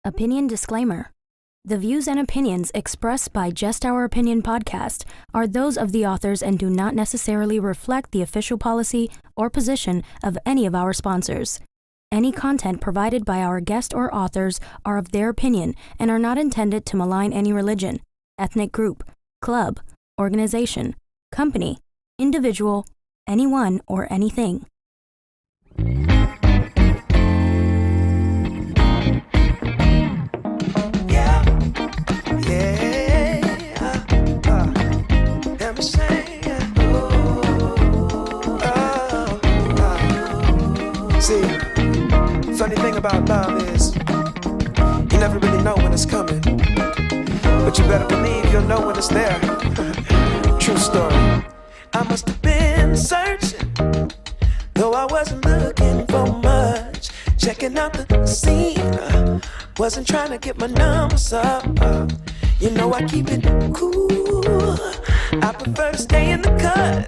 Opinion disclaimer. The views and opinions expressed by Just Our Opinion podcast are those of the authors and do not necessarily reflect the official policy or position of any of our sponsors. Any content provided by our guest or authors are of their opinion and are not intended to malign any religion, ethnic group, club, organization, company, individual, anyone, or anything. See, funny thing about love is you never really know when it's coming, but you better believe you'll know when it's there. True story. I must have been searching, though I wasn't looking for much. Checking out the scene, wasn't trying to get my numbers up. You know I keep it cool. I prefer to stay in the cut.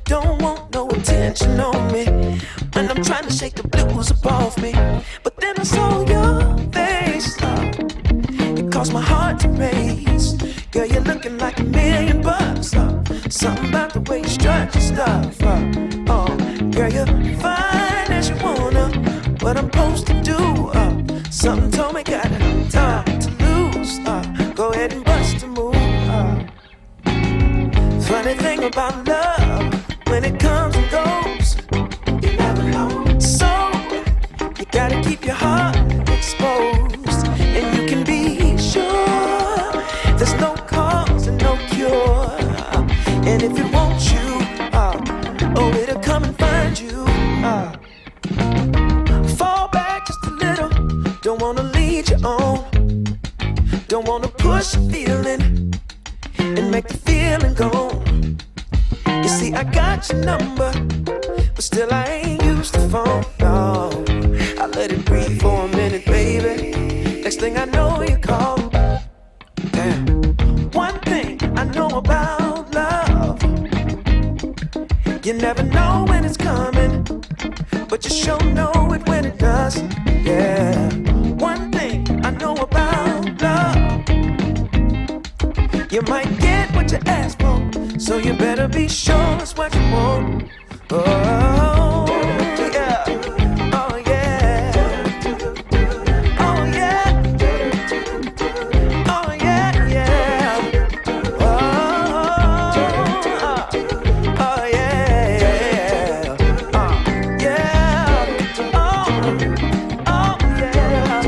Don't want no attention on me when I'm trying to shake the blues up off me. But then I saw your face. It caused my heart to race. Girl, you're looking like $1,000,000. Something about the way you strut your stuff. Oh, girl, you're fine as you wanna. What I'm supposed to do? Something told me got time to lose. Go ahead and bust a move. Funny thing about love, when it comes and goes, you never know. So you gotta keep your heart exposed, and you can be sure there's no cause and no cure. And if it wants you, oh, it'll come and find you. Fall back just a little. Don't wanna lead you on. Don't wanna push a feeling and make the feeling gone. You see, I got your number, but still I ain't used the phone. No, I let it breathe for a minute, baby. Next thing I know, you call. Damn. One thing I know about love, you never know when it's coming, but you sure know it when it does. Yeah. One thing I know about love, you might get what you ask for, so you better be sure it's what you want. Oh, yeah. Oh, yeah. Oh, yeah. Oh, yeah, yeah. Oh, yeah, yeah. Yeah. Oh, yeah.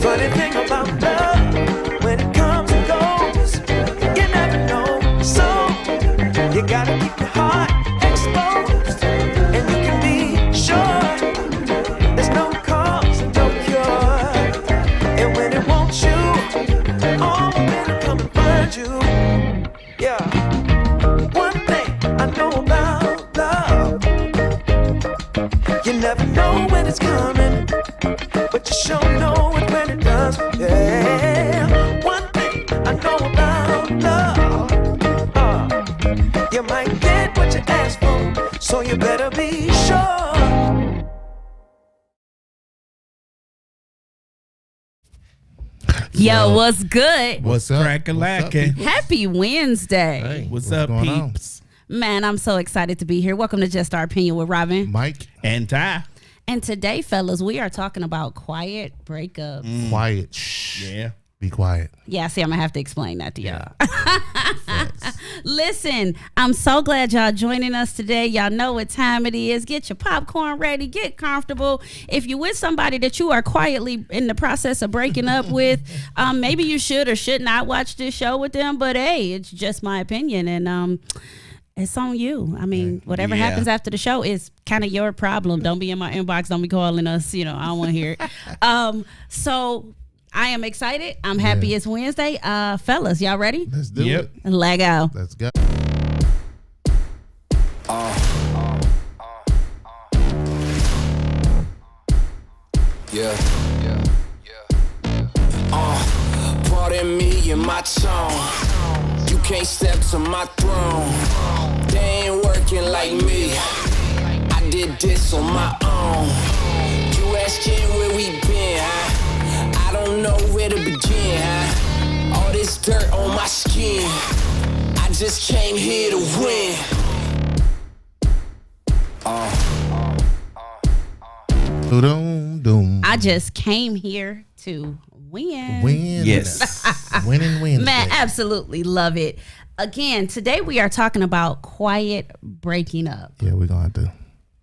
Funny thing about love, when it comes and goes, you never know. So you gotta keep your heart exposed, and you can be sure there's no cause and no cure. And when it wants you, oh, it'll come and find you. Yeah. One thing I know about love, you never know when it's coming, but you sure know it when it does. Yeah. One thing I know about love, you might get what you ask for, so you better be sure. Yo, what's good? What's up? Crack-a-lackin'. Happy Wednesday. Hey, What's up, going on? peeps? Man, I'm so excited to be here. Welcome to Just Our Opinion with Robin. Mike, And Ty. And today, fellas, we are talking about quiet breakups. quiet. Shh. Yeah. Be quiet. Yeah, see, I'm going to have to explain that to y'all. Listen, I'm so glad y'all joining us today. Y'all know what time it is. Get your popcorn ready. Get comfortable. If you're with somebody that you are quietly in the process of breaking up with, maybe you should or should not watch this show with them. But, hey, it's just my opinion. And it's on you. I mean, whatever Yeah. happens after the show is kind of your problem. Don't be in my inbox. Don't be calling us. I don't want to hear it. So I am excited. I'm happy it's Wednesday. Fellas, y'all ready? Let's do Yep. it. Leg out. Let's go. Pardon me and my tone. You can't step to my throne. They ain't working like me. I did this on my own. You asking where we been, again. I just came here to win. I just came here to win. Yes. Winning Wednesday. Man, absolutely love it. Again, today we are talking about quiet breaking up. Yeah, we're going to.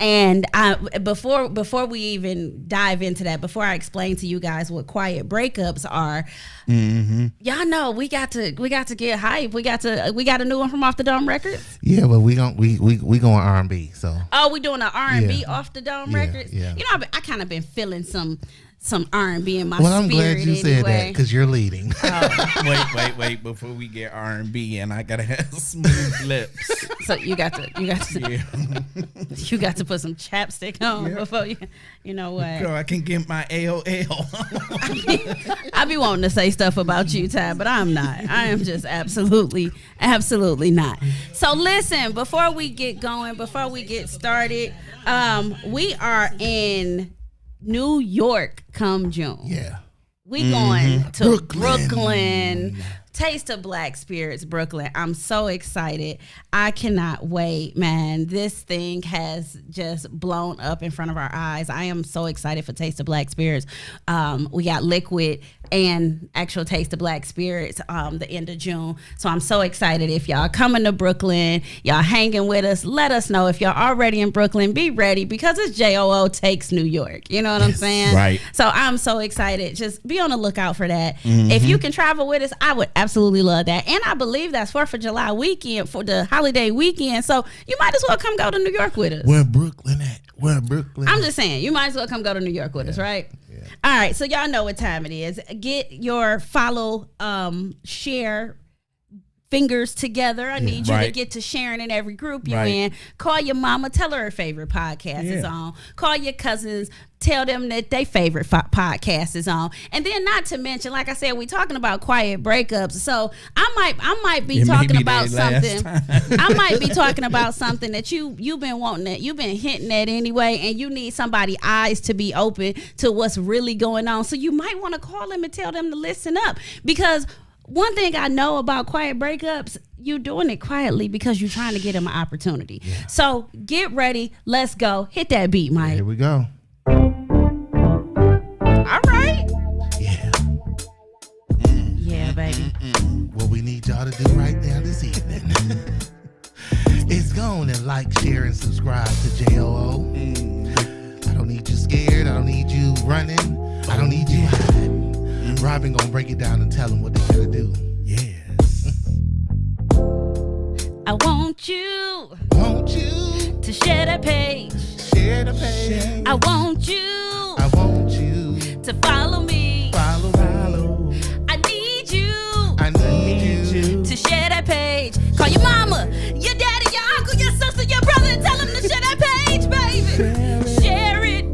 And before we even dive into that, before I explain to you guys what quiet breakups are, y'all know we got to get hype. We got a new one from Off the Dome Records. Yeah, but we going R&B. So. Oh, we doing an R&B Off the Dome Records. Yeah. You know, I kind of been feeling some R&B in my Well, I'm spirit. glad you said that because you're leading. Wait. Before we get R&B, and I gotta have smooth lips. So you got to Yeah. you got to put some chapstick on before you know what. Girl, I can get my AOL. I be wanting to say stuff about you, Ty, but I'm not. I am just absolutely not. So listen, before we get going, before we get started, we are in New York come June. Yeah. We going to Brooklyn. Taste of Black Spirits, Brooklyn. I'm so excited. I cannot wait, man. This thing has just blown up in front of our eyes. I am so excited for Taste of Black Spirits. We got Liquid and actual Taste of Black Spirits the end of June. So I'm so excited. If y'all coming to Brooklyn, y'all hanging with us, let us know. If y'all already in Brooklyn, be ready because it's JOO Takes New York. You know what I'm saying? Right. So I'm so excited. Just be on the lookout for that. If you can travel with us, I would absolutely love that. And I believe that's 4th of July weekend for the holiday weekend. So you might as well come go to New York with us. Where Brooklyn at? Where Brooklyn I'm just saying, you might as well come go to New York with us, right? Yeah. All right, so y'all know what time it is. Get your follow, share fingers together. I need you to get to sharing in every group you're in. Call your mama, tell her favorite podcast is on. Call your cousins, tell them that their favorite podcast is on. And then not to mention, like I said, we talking about quiet breakups. So I might be talking about something. I might be talking about something that you've been wanting, that you've been hinting at anyway, and you need somebody's eyes to be open to what's really going on. So you might want to call them and tell them to listen up, because one thing I know about quiet breakups, you're doing it quietly because you're trying to get them an opportunity. Yeah. So get ready. Let's go. Hit that beat, Mike. Here we go. All right. Yeah. Yeah, baby. What we need y'all to do right now this evening is go on and like, share, and subscribe to JOO. I don't need you scared. I don't need you running. I don't need you hiding. Robin gonna break it down and tell them what they gotta do. Yes. I want you to share that page. Share the page. I want you to follow me. Follow. I need you to share that page. Call your mama, your daddy, your uncle, your sister, your brother, and tell them to share that page, baby. Share it.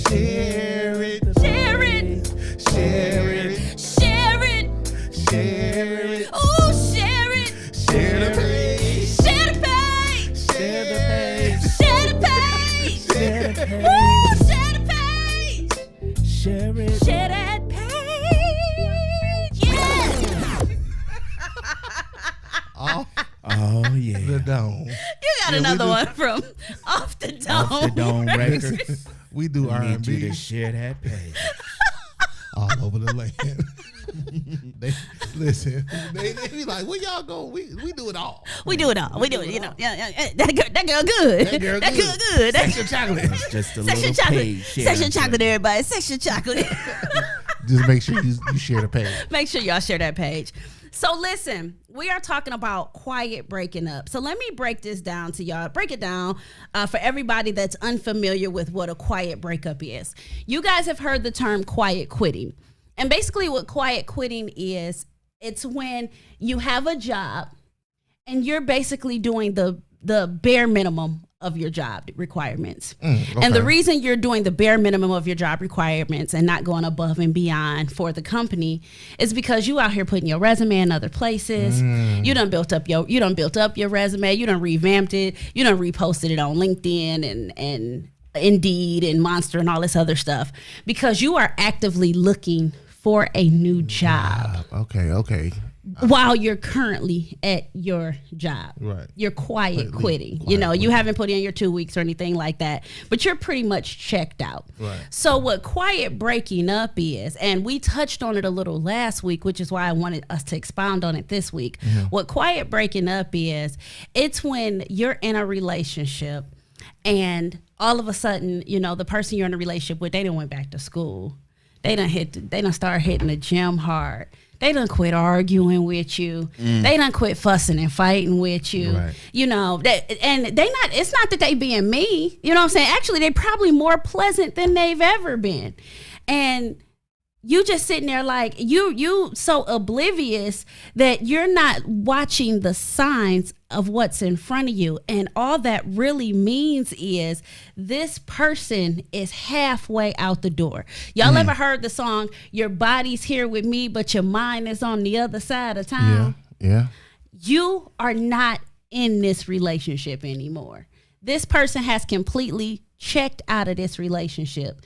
Share it. Share it. Share it. Share it. Share it. Ooh, share it. Share the page. Share the page. Share the page. Share the page. Share the page. Ooh, share the page. Share it. Share that page. Yeah. Oh yeah. The dome. You got another one from Off the Dome. Off the Dome Records. We do I need you R&B to share that page. all over the land. They be like, where y'all go? We do it all. We do it all. We do it. You know, yeah. That girl good. That girl good. Section chocolate. It's just a Section little chocolate. page. Section chocolate, everybody. Section chocolate. Just make sure you share the page. Make sure y'all share that page. So listen, we are talking about quiet breaking up. So let me break this down to y'all. Break it down for everybody that's unfamiliar with what a quiet breakup is. You guys have heard the term quiet quitting. And basically what quiet quitting is, it's when you have a job and you're basically doing the bare minimum of your job requirements. Okay. And the reason you're doing the bare minimum of your job requirements and not going above and beyond for the company is because you out here putting your resume in other places. You done built up your resume. You done revamped it. You done reposted it on LinkedIn and Indeed and Monster and all this other stuff because you are actively looking for a new job. Okay. while you're currently at your job. Right. You're quitting. Quiet You know, you quitting. haven't put in your 2 weeks or anything like that, but you're pretty much checked out. Right. So what quiet breaking up is, and we touched on it a little last week, which is why I wanted us to expound on it this week. What quiet breaking up is, it's when you're in a relationship and all of a sudden, you know, the person you're in a relationship with, they done went back to school. They done start hitting the gym hard. They done quit arguing with you. They done quit fussing and fighting with you. Right. You know, it's not that they being mean. You know what I'm saying? Actually, they probably more pleasant than they've ever been. And you just sitting there like you so oblivious that you're not watching the signs of what's in front of you. And all that really means is this person is halfway out the door. Y'all ever heard the song, "Your body's here with me, but your mind is on the other side of town"? Yeah. You are not in this relationship anymore. This person has completely checked out of this relationship,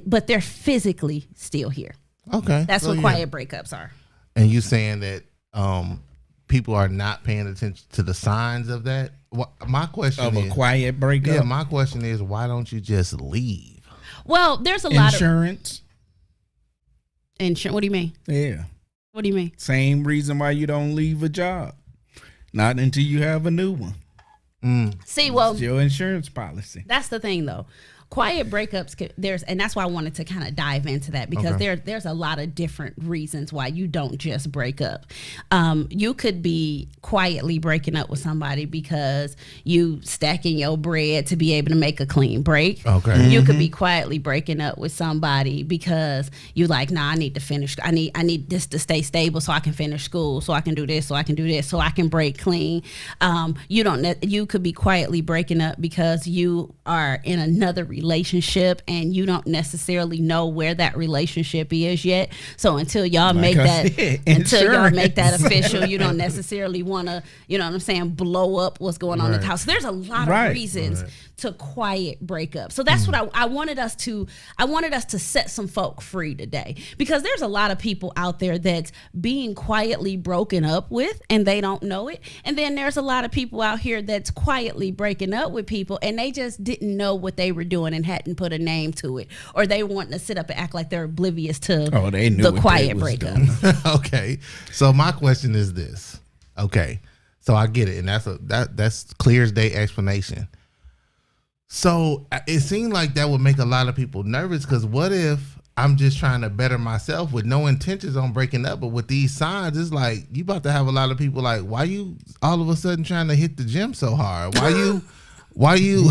but they're physically still here. Okay. That's So, what yeah. quiet breakups are. And you saying that people are not paying attention to the signs of that? My question Of a is, quiet breakup. yeah, my question is, why don't you just leave? Well, there's a lot Insurance. of insurance. What do you mean? Yeah. What do you mean? Same reason why you don't leave a job. Not until you have a new one. See, well, It's your insurance policy. that's the thing though. Quiet breakups, and that's why I wanted to kind of dive into that, because there's a lot of different reasons why you don't just break up. You could be quietly breaking up with somebody because you stacking your bread to be able to make a clean break. Okay. You could be quietly breaking up with somebody because you like, nah, I need to finish. I need this to stay stable so I can finish school, so I can do this, so I can do this, so I can break clean. You could be quietly breaking up because you are in another relationship and you don't necessarily know where that relationship is yet. So until y'all make that official, you don't necessarily want to, you know what I'm saying, blow up what's going on in the house. There's a lot of reasons to quiet breakup. So that's what I wanted us to set some folk free today, because there's a lot of people out there that's being quietly broken up with and they don't know it. And then there's a lot of people out here that's quietly breaking up with people and they just didn't know what they were doing and hadn't put a name to it, or they wanting to sit up and act like they're oblivious to They knew the what quiet they was breakup. doing. Okay. So my question is this. Okay. So I get it, and that's clear as day explanation. So it seemed like that would make a lot of people nervous, because what if I'm just trying to better myself with no intentions on breaking up, but with these signs, it's like you about to have a lot of people like, why you all of a sudden trying to hit the gym so hard? Why you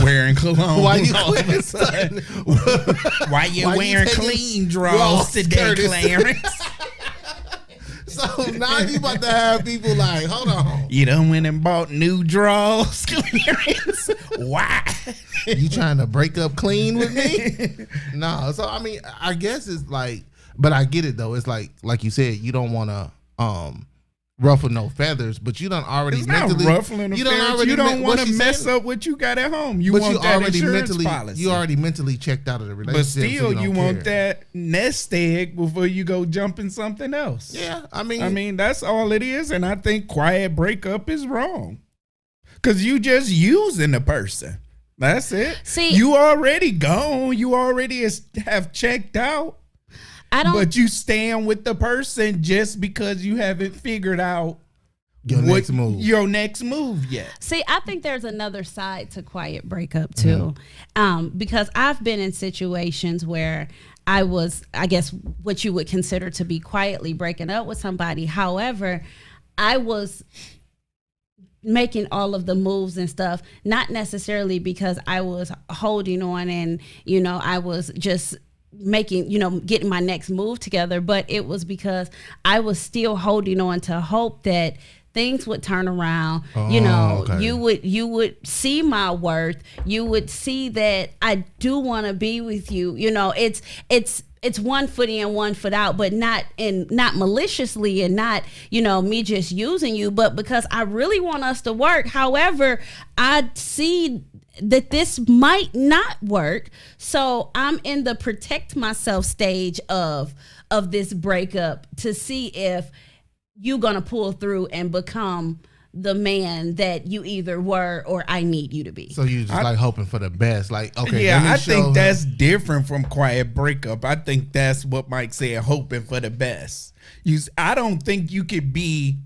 Wearing cologne. why you all of a quit sudden? sudden? Why you Why you wearing taking clean draws Ross today, Curtis? Clarence? So now you about to have people like, hold on. You done went and bought new draws, Clarence? Why? You trying to break up clean with me? No. So I mean, I guess it's like, but I get it though. It's like you said, you don't want to ruffle no feathers, but you done already It's mentally not ruffling the feathers. You don't want to mess up what you got at home. You but want you that already insurance mentally policy. you already mentally checked out of the relationship. But still, so you don't want care. that nest egg before you go jumping something else. Yeah, I mean, that's all it is. And I think quiet breakup is wrong, because you just using the person. That's it. See- you already gone. You already have checked out. But you stand with the person just because you haven't figured out your next move. Your next move yet. See, I think there's another side to quiet breakup too, because I've been in situations where I was, I guess, what you would consider to be quietly breaking up with somebody. However, I was making all of the moves and stuff, not necessarily because I was holding on and, you know, I was just making, you know, getting my next move together, but it was because I was still holding on to hope that things would turn around. You know, okay. you would see my worth. You would see that I do want to be with you. You know, it's 1 foot in, 1 foot out, but not maliciously and not, you know, me just using you, but because I really want us to work. However, I see that this might not work. So I'm in the protect myself stage of this breakup to see if you gonna pull through and become the man that you either were or I need you to be. So you just like hoping for the best. Like, okay. Yeah, I think that's different from quiet breakup. I think that's what Mike said, hoping for the best. I don't think you could be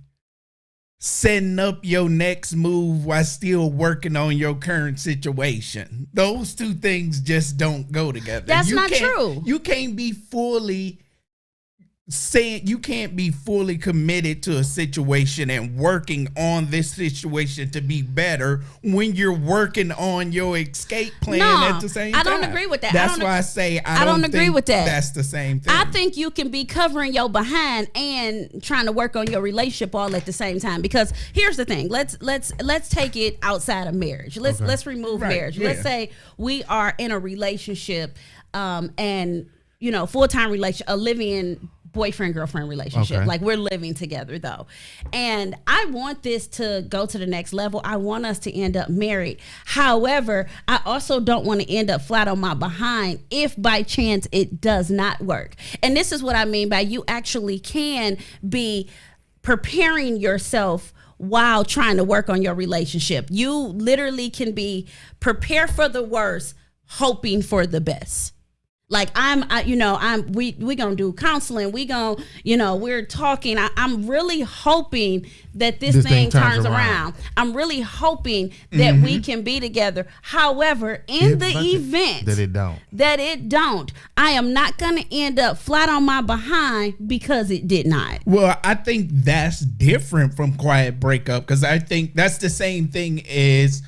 setting up your next move while still working on your current situation. Those two things just don't go together. That's not true. You can't be fully committed to a situation and working on this situation to be better when you're working on your escape plan at the same time. I don't agree with that. That's why I say I don't agree with that. That's the same thing. I think you can be covering your behind and trying to work on your relationship all at the same time. Because here's the thing. Let's take it outside of marriage. Let's remove marriage. Yeah. Let's say we are in a relationship and full-time relationship, a living boyfriend-girlfriend relationship. Okay. Like, we're living together, though. And I want this to go to the next level. I want us to end up married. However, I also don't want to end up flat on my behind if by chance it does not work. And this is what I mean by you actually can be preparing yourself while trying to work on your relationship. You literally can be prepared for the worst, hoping for the best. Like we gonna do counseling. We're talking. I'm really hoping that this thing turns around. I'm really hoping that we can be together. However, in the event that it don't, I am not gonna end up flat on my behind because it did not. Well, I think that's different from quiet breakup, because I think that's the same thing as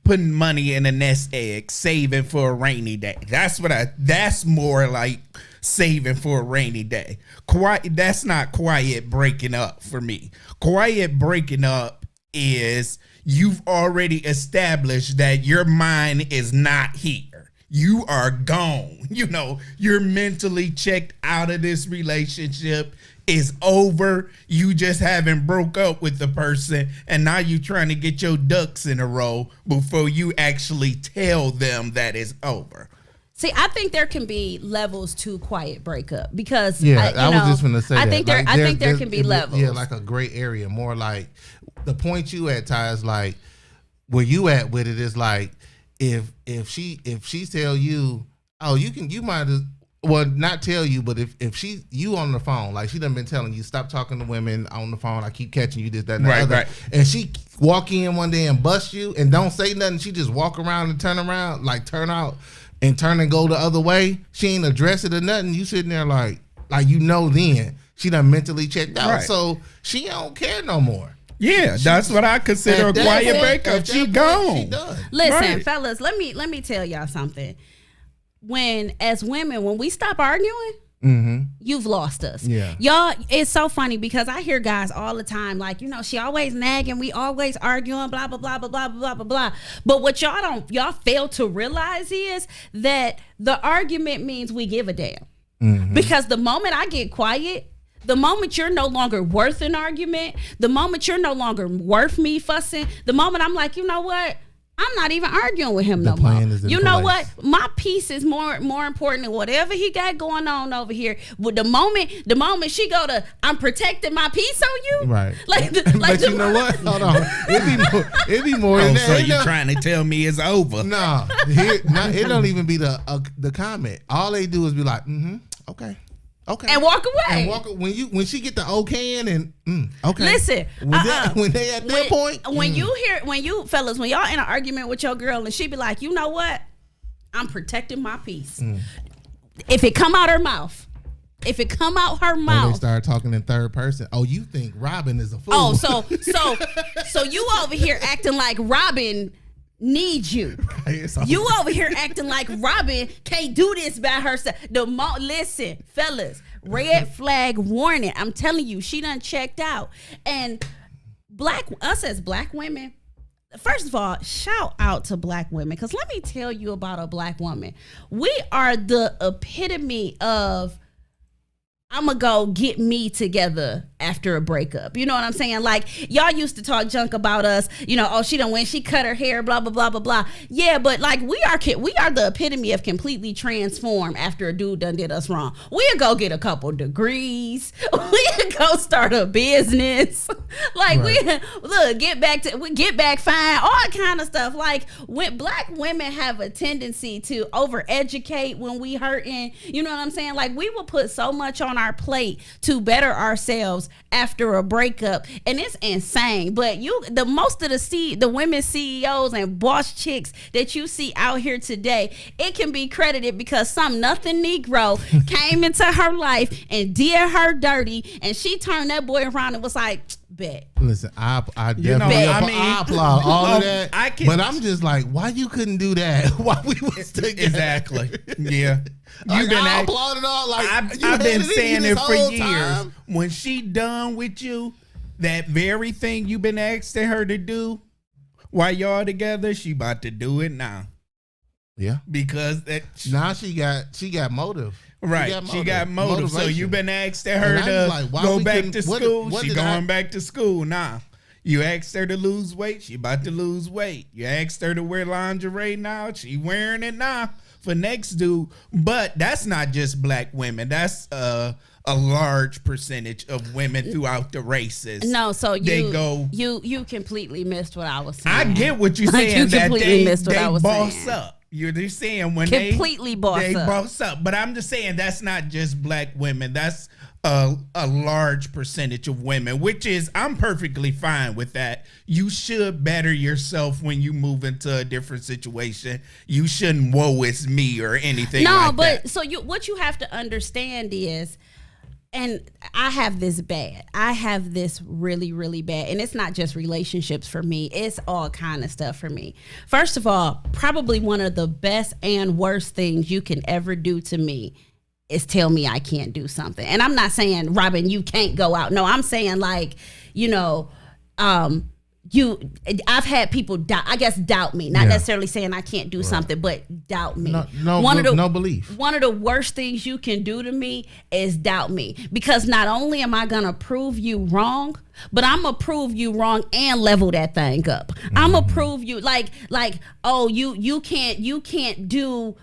putting money in a nest egg, saving for a rainy day. That's more like saving for a rainy day. That's not quiet breaking up for me. Quiet breaking up is you've already established that your mind is not here. You are gone. You're mentally checked out of this relationship. Is over. You just haven't broke up with the person, and now you're trying to get your ducks in a row before you actually tell them that it's over. See, I think there can be levels to quiet breakup because I was just going to say I think there can be levels. Yeah, like a gray area. More like the point you at, Ty, is like where you at with it is like if she tell you, oh, you might as well not tell you, but if you on the phone, like she done been telling you, stop talking to women on the phone. I keep catching you, this, that, and the other. Right. And she walk in one day and bust you and don't say nothing. She just walk around and turn around, like turn out and turn and go the other way. She ain't address it or nothing. You sitting there like then she done mentally checked out. Right. So she don't care no more. Yeah, that's what I consider a quiet breakup. She gone. She done. Listen, fellas, let me tell y'all something. As women, when we stop arguing, you've lost us. Yeah. Y'all, it's so funny because I hear guys all the time like, she always nagging, we always arguing, blah, blah, blah, blah, blah, blah, blah, blah. But what y'all fail to realize is that the argument means we give a damn. Because the moment I get quiet, the moment you're no longer worth an argument, the moment you're no longer worth me fussing, the moment I'm like, you know what? I'm not even arguing with him no more. You know what? My peace is more important than whatever he got going on over here. But the moment she go to, I'm protecting my peace on you. Right. But you know what? Hold on. It'd be more than that. So you're trying to tell me it's over? No. It don't even be the comment. All they do is be like, okay. Okay. And walk away. When she get the okaying and okay. Listen, when they at that point, when you fellas, when y'all in an argument with your girl and she be like, you know what, I'm protecting my peace. If it come out her mouth, when they start talking in third person, oh, you think Robin is a fool? Oh, so you over here acting like Robin needs you. You over here acting like Robin can't do this by herself. Listen, fellas, red flag warning. I'm telling you, she done checked out. And us as black women, first of all, shout out to black women, because let me tell you about a black woman. We are the epitome of I'm gonna go get me together after a breakup. You know what I'm saying? Like, y'all used to talk junk about us, you know, oh, she done when she cut her hair, blah, blah, blah, blah, blah. Yeah, but like we are the epitome of completely transformed after a dude done did us wrong. We'll go get a couple degrees. We'll go start a business. Like look, get back fine, all kind of stuff. Like when black women have a tendency to overeducate when we hurting, you know what I'm saying? Like we will put so much on our plate to better ourselves after a breakup, and it's insane. But the most of the women CEOs and boss chicks that you see out here today, it can be credited because some nothing Negro came into her life and did her dirty, and she turned that boy around and was like, bet. Listen, I definitely I applaud all of that. But I'm just like, why you couldn't do that while we was together? Exactly. Yeah. I've been saying it for years. Time. When she done with you, that very thing you've been asking her to do while y'all together, she about to do it now. Yeah. Because now she got motive. Right, she got motive. So you've been asking her to go back to school. She going back to school now. You asked her to lose weight. She about to lose weight. You asked her to wear lingerie now. She wearing it now for next dude. But that's not just black women. That's a large percentage of women throughout the races. No, so you completely missed what I was saying. I get what you're saying. You completely missed what I was boss saying. Up. You're just saying when completely they boss up. But I'm just saying that's not just black women. That's a large percentage of women, which is, I'm perfectly fine with that. You should better yourself when you move into a different situation. You shouldn't woe is me or anything like that. So what you have to understand is, and I have this bad. I have this really, really bad. And it's not just relationships for me. It's all kind of stuff for me. First of all, probably one of the best and worst things you can ever do to me is tell me I can't do something. And I'm not saying, Robin, you can't go out. No, I'm saying like, you know, I've had people doubt me, not necessarily saying I can't do something, but doubt me. No belief. One of the worst things you can do to me is doubt me, because not only am I gonna prove you wrong, but I'm gonna prove you wrong and level that thing up. I'm gonna prove you like, oh, you can't do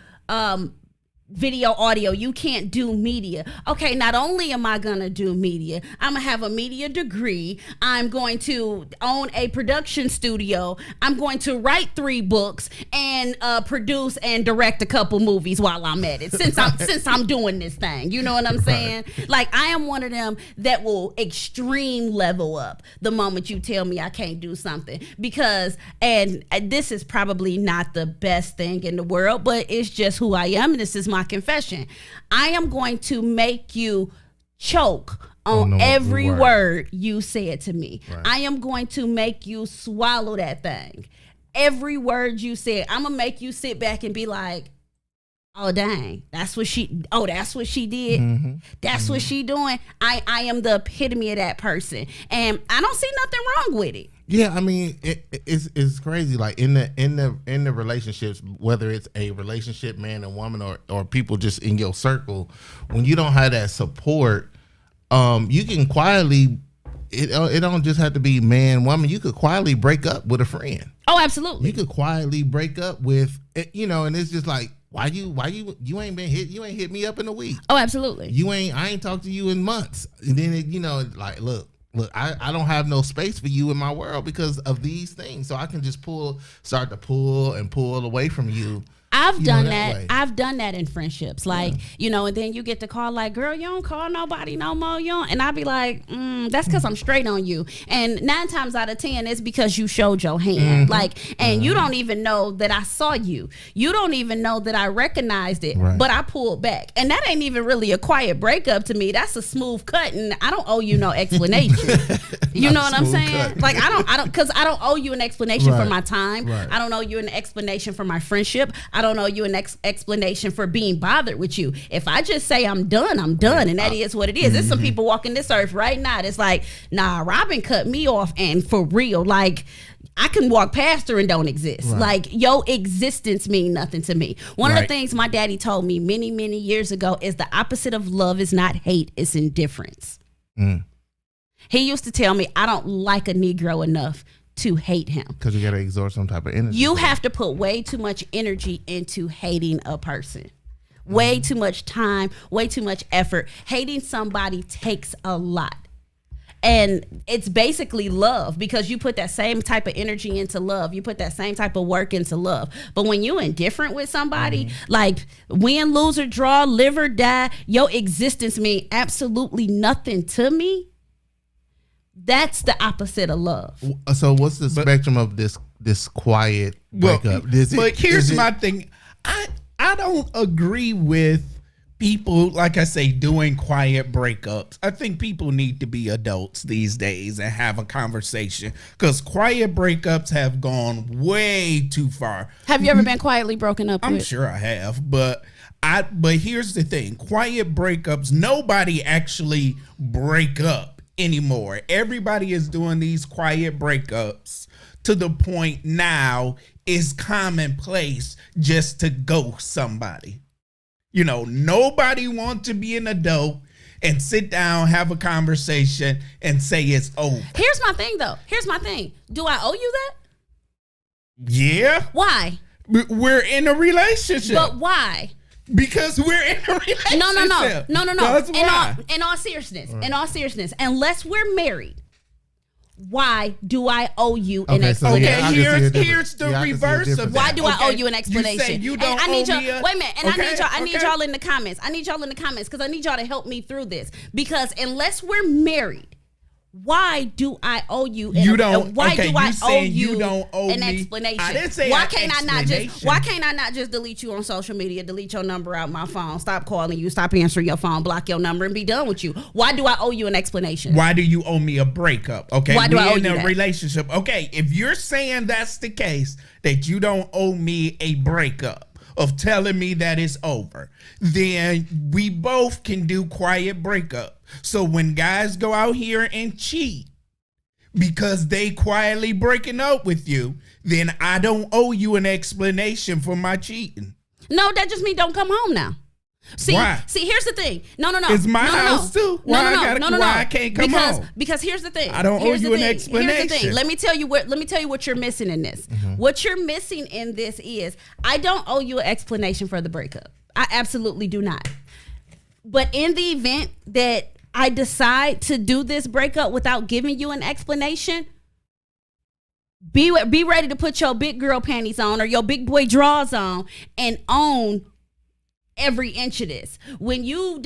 video, audio, you can't do media. Okay, not only am I gonna do media, I'm gonna have a media degree, I'm going to own a production studio, I'm going to write 3 books and produce and direct a couple movies while I'm at it, since I'm doing this thing. You know what I'm saying? Like, I am one of them that will extreme level up the moment you tell me I can't do something, because, and this is probably not the best thing in the world, but it's just who I am, and this is my confession. I am going to make you choke on every word you said to me. Right. I am going to make you swallow that thing. Every word you said, I'm gonna make you sit back and be like, oh dang, that's what she did. Mm-hmm. That's what she doing. I am the epitome of that person, and I don't see nothing wrong with it. Yeah, I mean, it's crazy. Like in the relationships, whether it's a relationship, man and woman, or people just in your circle, when you don't have that support, you can quietly. It don't just have to be man, woman. You could quietly break up with a friend. Oh, absolutely. You could quietly break up with, and it's just like, why you ain't been hit? You ain't hit me up in a week. Oh, absolutely. I ain't talked to you in months. And then like, look, I don't have no space for you in my world because of these things. So I can just start to pull away from you. I've done that. I've done that in friendships. Like, and then you get the call like, girl, you don't call nobody no more. And I'll be like, that's because I'm straight on you. And 9 times out of 10, it's because you showed your hand. Mm-hmm. You don't even know that I saw you. You don't even know that I recognized it, but I pulled back. And that ain't even really a quiet breakup to me. That's a smooth cut. And I don't owe you no explanation. You know what I'm saying? Cut. Like, because I don't owe you an explanation for my time. Right. I don't owe you an explanation for my friendship. I don't owe you an explanation for being bothered with you. If I just say I'm done, I'm done. And that is what it is. Mm-hmm. There's some people walking this earth right now that's like, nah, Robin cut me off, and for real, like, I can walk past her and don't exist. Right. Like, your existence mean nothing to me. One of the things my daddy told me many, many years ago is the opposite of love is not hate, it's indifference. Mm. He used to tell me, I don't like a Negro enough to hate him. Because you got to exert some type of energy. You have to put way too much energy into hating a person. Way too much time, way too much effort. Hating somebody takes a lot. And it's basically love, because you put that same type of energy into love. You put that same type of work into love. But when you're indifferent with somebody, like win, lose, or draw, live or die, your existence mean absolutely nothing to me. That's the opposite of love. So what's the spectrum of this quiet breakup? But here's my thing. I don't agree with people, like I say, doing quiet breakups. I think people need to be adults these days and have a conversation, because quiet breakups have gone way too far. Have you ever been quietly broken up I'm with? sure I have, but here's the thing. Quiet breakups, nobody actually break up anymore. Everybody is doing these quiet breakups to the point now it's commonplace just to ghost somebody. You know, nobody wants to be an adult and sit down, have a conversation, and say it's over. Here's my thing, though. Here's my thing. Do I owe you that? Yeah. Why? We're in a relationship. But why? Because we're in a relationship. No. That's why. In all seriousness, unless we're married, why do I owe you an explanation? Okay, here's the reverse of that. Why do I owe you an explanation? You say you don't I need owe y'all, me a, wait a minute, and okay, I need y'all in the comments. I need y'all in the comments, because I need y'all to help me through this. Because unless we're married, why do I owe you? An explanation? I didn't say why can't I not just delete you on social media, delete your number out my phone, stop calling you, stop answering your phone, block your number, and be done with you? Why do I owe you an explanation? Why do you owe me a breakup? Okay, why do I owe in you a that? relationship. Okay, if you're saying that's the case, that you don't owe me a breakup of telling me that it's over, then we both can do quiet breakup. So when guys go out here and cheat because they quietly breaking up with you, then I don't owe you an explanation for my cheating. No, that just means don't come home now. Why? See, here's the thing. No. It's my house too. Why I can't come home? Because here's the thing. I don't owe you an explanation. Here's the thing. Let me tell you what you're missing in this. What you're missing in this is, I don't owe you an explanation for the breakup. I absolutely do not. But in the event that I decide to do this breakup without giving you an explanation, be ready to put your big girl panties on or your big boy drawers on and own every inch of this. When you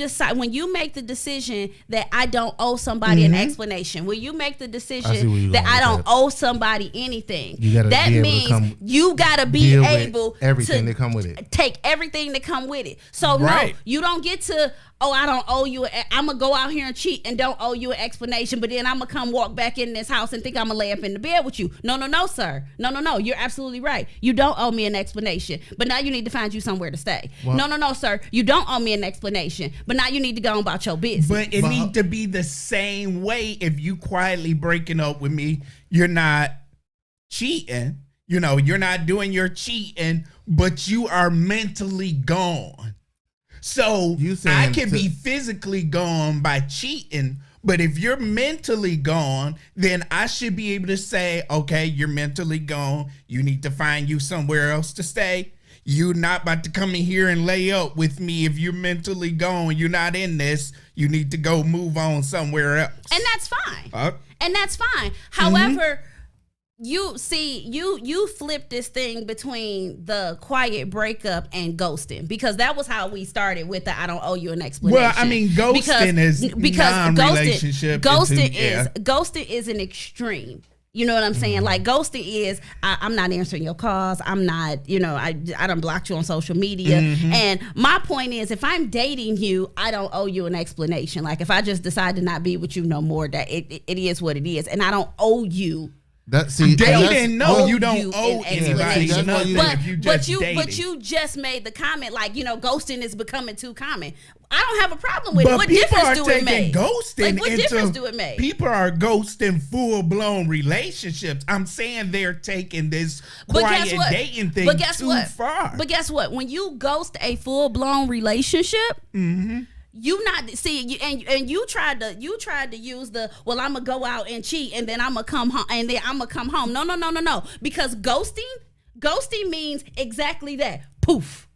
make the decision that I don't owe somebody an explanation, when you make the decision that I don't owe somebody anything, that means you gotta be able to everything that come with it. Take everything that come with it. So right. No, you don't get to, I don't owe you. I'm gonna go out here and cheat and don't owe you an explanation, but then I'm gonna come walk back in this house and think I'm gonna lay up in the bed with you. No, sir. No. You're absolutely right. You don't owe me an explanation, but now you need to find you somewhere to stay. Well, no, sir. You don't owe me an explanation, but now you need to go on about your business. But it needs to be the same way. If you quietly breaking up with me, you're not cheating. You know, you're not doing your cheating, but you are mentally gone. So I can be physically gone by cheating, but if you're mentally gone, then I should be able to say, okay, you're mentally gone. You need to find you somewhere else to stay. You're not about to come in here and lay up with me. If you're mentally gone, you're not in this. You need to go move on somewhere else. And that's fine. However, you flip this thing between the quiet breakup and ghosting, because that was how we started with the I don't owe you an explanation. Well, I mean, ghosting is non-relationship. Ghosting is an extreme. You know what I'm saying? Like, ghosting is, I'm not answering your calls. I'm not, I done blocked you on social media. And my point is, if I'm dating you, I don't owe you an explanation. Like, if I just decide to not be with you no more, that it is what it is. And I don't owe you. You don't owe anybody nothing. But you just made the comment, like, ghosting is becoming too common. I don't have a problem with it. What difference do it make? People are ghosting full-blown relationships. I'm saying they're taking this quiet dating thing too far. But guess what? When you ghost a full-blown relationship, You not see you and you tried to use the well, I'm gonna go out and cheat and then I'm gonna come home and then I'm gonna come home. No. Because ghosting means exactly that. Poof.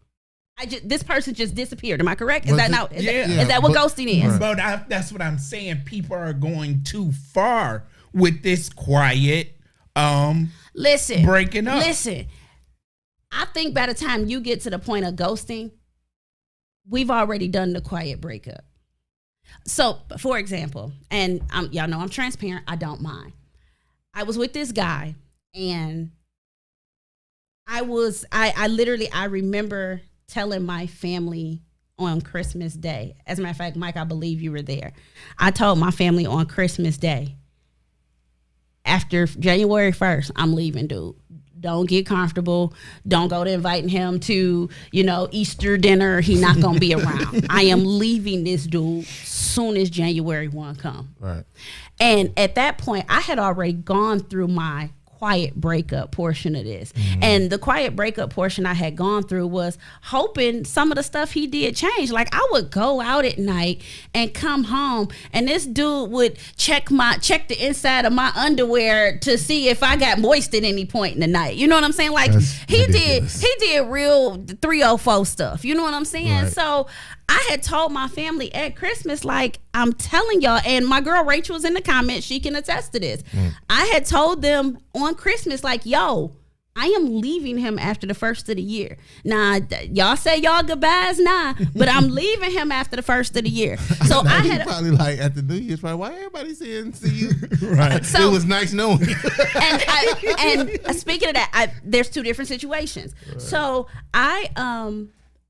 This person just disappeared. Am I correct? Is that what ghosting is? But that's what I'm saying. People are going too far with this quiet breaking up. Listen. I think by the time you get to the point of ghosting, we've already done the quiet breakup. So, for example, and y'all know I'm transparent. I don't mind. I was with this guy, and I remember telling my family on Christmas Day. As a matter of fact, Mike, I believe you were there. I told my family on Christmas Day, after January 1st, I'm leaving, dude. Don't get comfortable. Don't go to inviting him to, Easter dinner. He not going to be around. I am leaving this dude soon as January 1 come. Right. And at that point, I had already gone through my quiet breakup portion of this. Mm-hmm. And the quiet breakup portion I had gone through was hoping some of the stuff he did change. Like, I would go out at night and come home, and this dude would check the inside of my underwear to see if I got moist at any point in the night. You know what I'm saying? Like, he did real 304 stuff. You know what I'm saying? Right. So I had told my family at Christmas, like, I'm telling y'all, and my girl Rachel was in the comments, she can attest to this. I had told them on Christmas, like, yo, I am leaving him after the first of the year. Now, y'all say y'all goodbyes now, but I'm leaving him after the first of the year. So I had probably like at the New Year's, probably, why everybody saying see you? Right. So it was nice knowing you. and speaking of that, there's two different situations. Right. So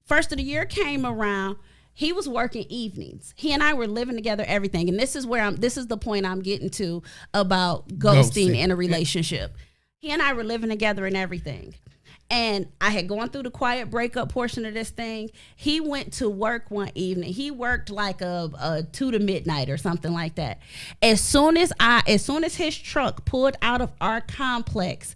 first of the year came around. He was working evenings. He and I were living together, everything. And this is the point I'm getting to about ghosting in a relationship. He and I were living together and everything. And I had gone through the quiet breakup portion of this thing. He went to work one evening. He worked like a 2 to midnight or something like that. As soon as his truck pulled out of our complex,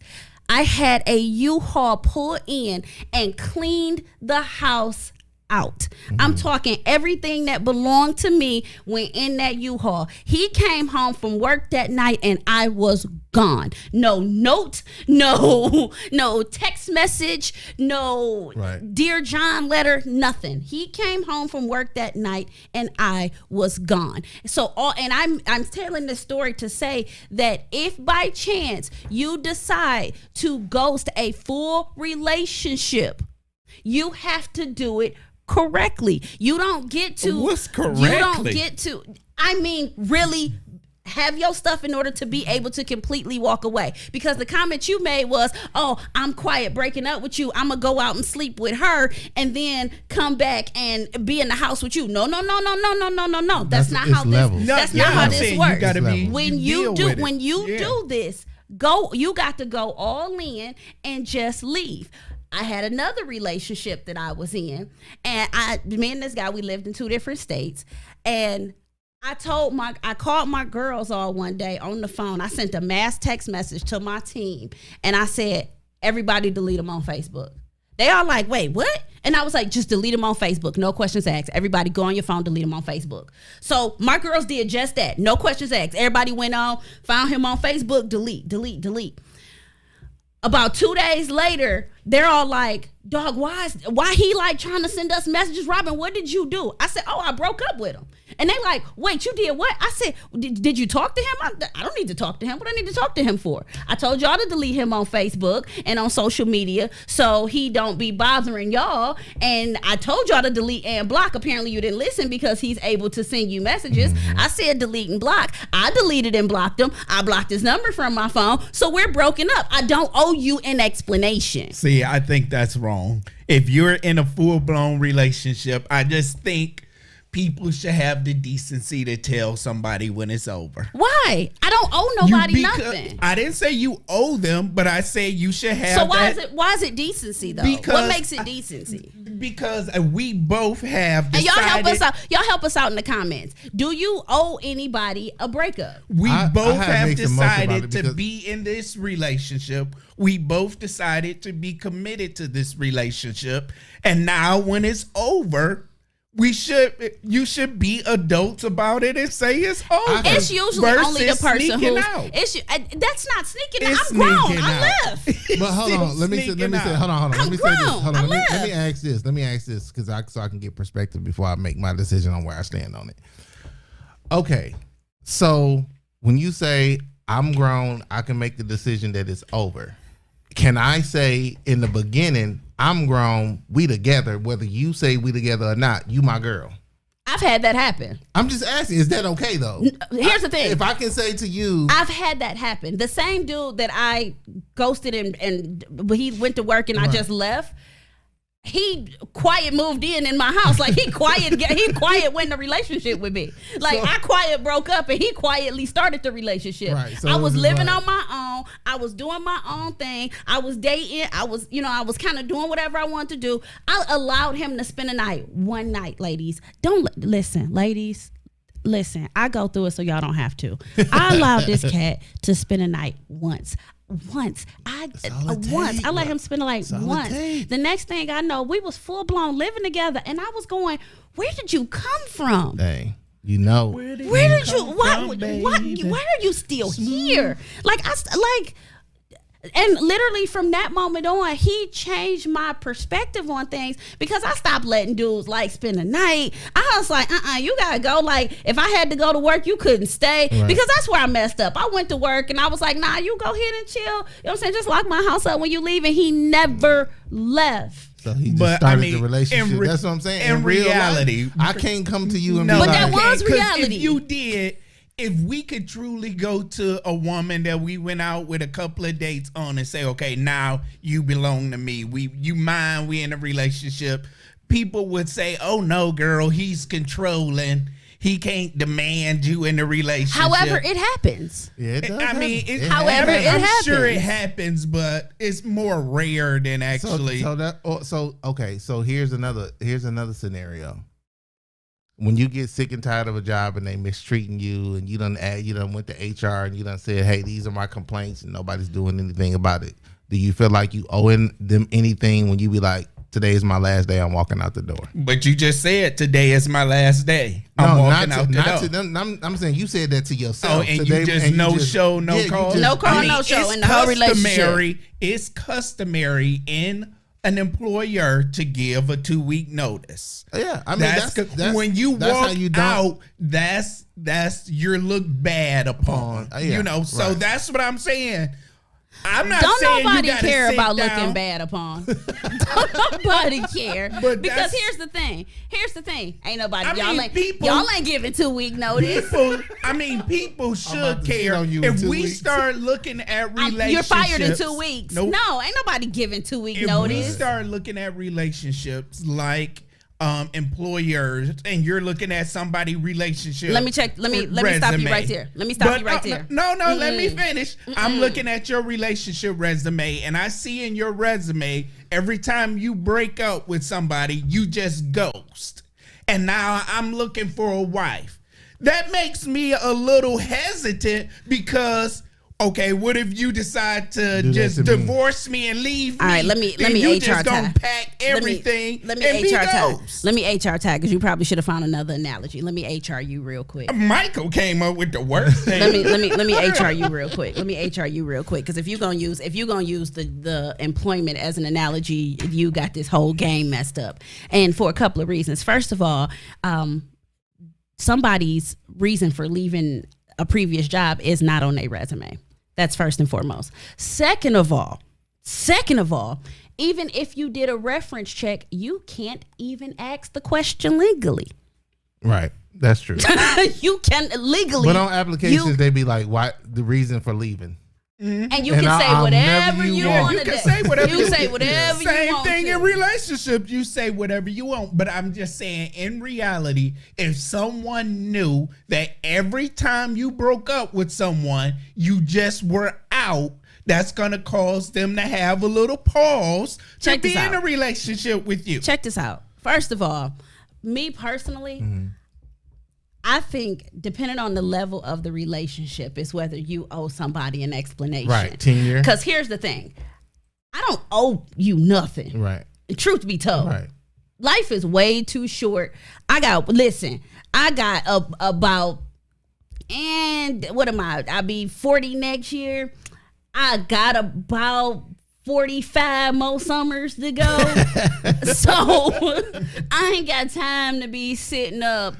I had a U-Haul pull in and cleaned the house out. Mm-hmm. I'm talking everything that belonged to me went in that U-Haul. He came home from work that night and I was gone. No note, no text message, no Dear John letter, nothing. He came home from work that night and I was gone. So I'm telling this story to say that if by chance you decide to ghost a full relationship, you have to do it correctly. You don't get to what's correctly? You don't get to really have your stuff in order to be able to completely walk away. Because the comment you made was, oh, I'm quiet breaking up with you. I'm going to go out and sleep with her and then come back and be in the house with you. No. That's not how this works. When you do this, you got to go all in and just leave. I had another relationship that I was in, and me and this guy, we lived in 2 different states, and I called my girls all one day on the phone. I sent a mass text message to my team, and I said, everybody delete them on Facebook. They all like, wait, what? And I was like, just delete them on Facebook. No questions asked. Everybody go on your phone, delete them on Facebook. So my girls did just that. No questions asked. Everybody went on, found him on Facebook, delete. About 2 days later, they're all like, dog, why he like trying to send us messages? Robin, what did you do? I said, oh, I broke up with him. And they like, wait, you did what? I said, did you talk to him? I don't need to talk to him. What I need to talk to him for? I told y'all to delete him on Facebook and on social media so he don't be bothering y'all. And I told y'all to delete and block. Apparently you didn't listen because he's able to send you messages. I said delete and block. I deleted and blocked him. I blocked his number from my phone. So we're broken up. I don't owe you an explanation. See, I think that's wrong. If you're in a full-blown relationship, I just think people should have the decency to tell somebody when it's over. Why? I don't owe nobody nothing. I didn't say you owe them, but I say you should have. So why is it decency though? What makes it decency? Because we both have decided. And y'all help us out in the comments. Do you owe anybody a breakup? We both have decided to be in this relationship. We both decided to be committed to this relationship. And now when it's over, you should be adults about it and say it's over. It's usually only the person sneaking who's. out. That's not sneaking out. It's I'm grown. sneaking I out. left. But hold on, let me say, hold on. Let me say this. Hold on, let me ask this, because so I can get perspective before I make my decision on where I stand on it. Okay, so when you say I'm grown, I can make the decision that it's over. Can I say in the beginning, I'm grown, we together, whether you say we together or not, you my girl? I've had that happen. I'm just asking, is that okay though? Here's the thing. If I can say to you, I've had that happen. The same dude that I ghosted and he went to work and I just left. He quiet moved in my house. Like he quiet went in a relationship with me. Like I quiet broke up and he quietly started the relationship. Right, so I it was was living like- on my own. I was doing my own thing. I was dating. I was kind of doing whatever I wanted to do. I allowed him to spend a night. One night, ladies. Ladies. Listen, I go through it so y'all don't have to. I allowed this cat to spend a night once. I let him spend a night once. The next thing I know, we was full blown living together, and I was going, "Where did you come from? dang, you know, Where did you? Why are you still here? And literally from that moment on, he changed my perspective on things because I stopped letting dudes like spend the night. I was like, you gotta go. Like, if I had to go to work, you couldn't stay because that's where I messed up. I went to work and I was like, nah, you go ahead and chill. You know what I'm saying? Just lock my house up when you leave. And he never left. So he just started the relationship. That's what I'm saying. In real reality, life, I can't come to you and no, be But like, that was 'cause reality. If you did, if we could truly go to a woman that we went out with a couple of dates on and say, okay, now you belong to me. You mine. We in a relationship. People would say, oh no, girl, he's controlling. He can't demand you in a relationship. However, it happens. yeah, it does I mean, happen. it, However, it I'm happens. sure it happens, but it's more rare than actually. So here's another scenario. When you get sick and tired of a job and they mistreating you, and you done went to HR and you done said, hey, these are my complaints, and nobody's doing anything about it. Do you feel like you owing them anything when you be like, today is my last day, I'm walking out the door? But you just said today is my last day. I'm walking out the door. To them. I'm saying you said that to yourself. Oh, and you just no show, no call. No call, no show in the whole relationship. It's customary in an employer to give a 2-week notice. Yeah, I mean that's when you that's walk how you don't, out. That's you're looked bad upon. So right. that's what I'm saying. I'm not Don't saying nobody you gotta care sit about down. looking bad upon. Don't nobody care. But because that's- here's the thing. Ain't nobody. I mean, y'all ain't giving 2-week notice. People should about to sit care. on you in If 2 we weeks. start looking at relationships, You're fired in 2 weeks. Nope. No, ain't nobody giving 2-week If we notice. start looking at relationships like employers, and you're looking at somebody relationship. Let me stop you right there. Let me stop you right there. No, let me finish. I'm looking at your relationship resume, and I see in your resume every time you break up with somebody, you just ghost. And now I'm looking for a wife. That makes me a little hesitant because, okay, what if you decide to Do that just to me. divorce me and leave me? All right, let me you HR just gonna tag. pack everything Let me and be HR tag. ghost. Let me HR tag because you probably should have found another analogy. Let me HR you real quick. Michael came up with the worst thing. Let me HR you real quick. Let me HR you real quick because if you're gonna use the employment as an analogy, you got this whole game messed up, and for a couple of reasons. First of all, somebody's reason for leaving a previous job is not on their resume. That's first and foremost. Second of all, even if you did a reference check, you can't even ask the question legally. Right, that's true. You can legally. But on applications, they be like, "What the reason for leaving?" And you And can say I'll whatever never you use- want You to can do. say whatever you say whatever you Same want thing to. in relationships. You say whatever you want. But I'm just saying, in reality, if someone knew that every time you broke up with someone, you just were out, that's going to cause them to have a little pause Check to be this in a out. relationship with you. Check this out. First of all, me personally, I think depending on the level of the relationship is whether you owe somebody an explanation. Right, tenure. Because here's the thing. I don't owe you nothing. Right, Truth be told. right. Life is way too short. I got about, and what am I? I'll be 40 next year. I got about 45 more summers to go. So I ain't got time to be sitting up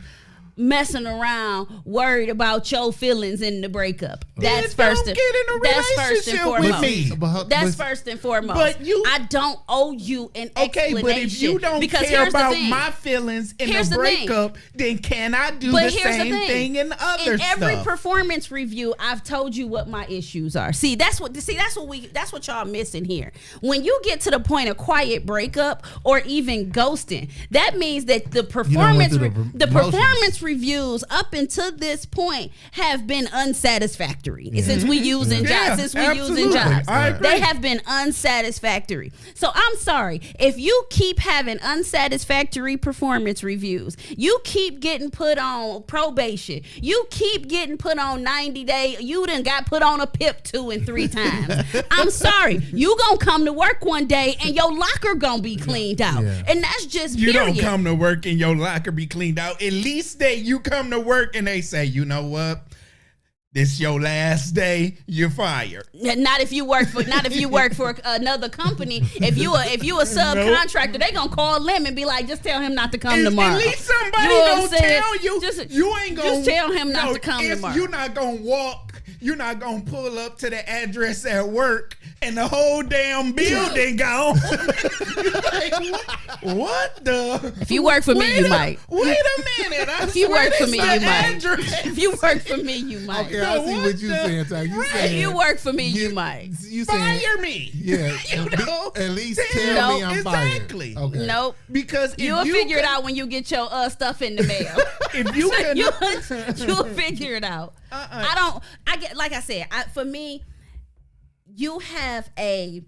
messing around worried about your feelings in the breakup. That's first and foremost. That's first and foremost. But I don't owe you an explanation. Okay, but if you don't care about my feelings in the breakup, then can I do the same thing in other stuff? In every performance review, I've told you what my issues are. That's what y'all missing here. When you get to the point of quiet breakup or even ghosting, that means that the performance reviews up until this point have been unsatisfactory. Since we using jobs, they have been unsatisfactory. So I'm sorry if you keep having unsatisfactory performance reviews. You keep getting put on probation. You keep getting put on 90-day. You done got put on a PIP 2 and 3 times. I'm sorry. You gonna come to work one day and your locker gonna be cleaned out, and that's just you period. don't come to work and your locker be cleaned out. At least you come to work and they say, you know what? This your last day. You're fired. Not if you work for another company. If you a subcontractor, they gonna call them and be like, just tell him not to come tomorrow. At least somebody gonna tell you. You ain't gonna just tell him not to come tomorrow. You're not gonna walk. You're not gonna pull up to the address at work and the whole damn building gone. What the? If you work for me, you might. Wait a minute. If you work for me, you might. If you work for me, you might. Okay, I see what you're saying, Ty. If you work for me, you might. You saying, fire me. Yeah. At least tell me I'm exactly. fired. Okay. Nope. Because you'll figure it out when you get your stuff in the mail. If you can, you'll figure it out. Like I said, for me, you have a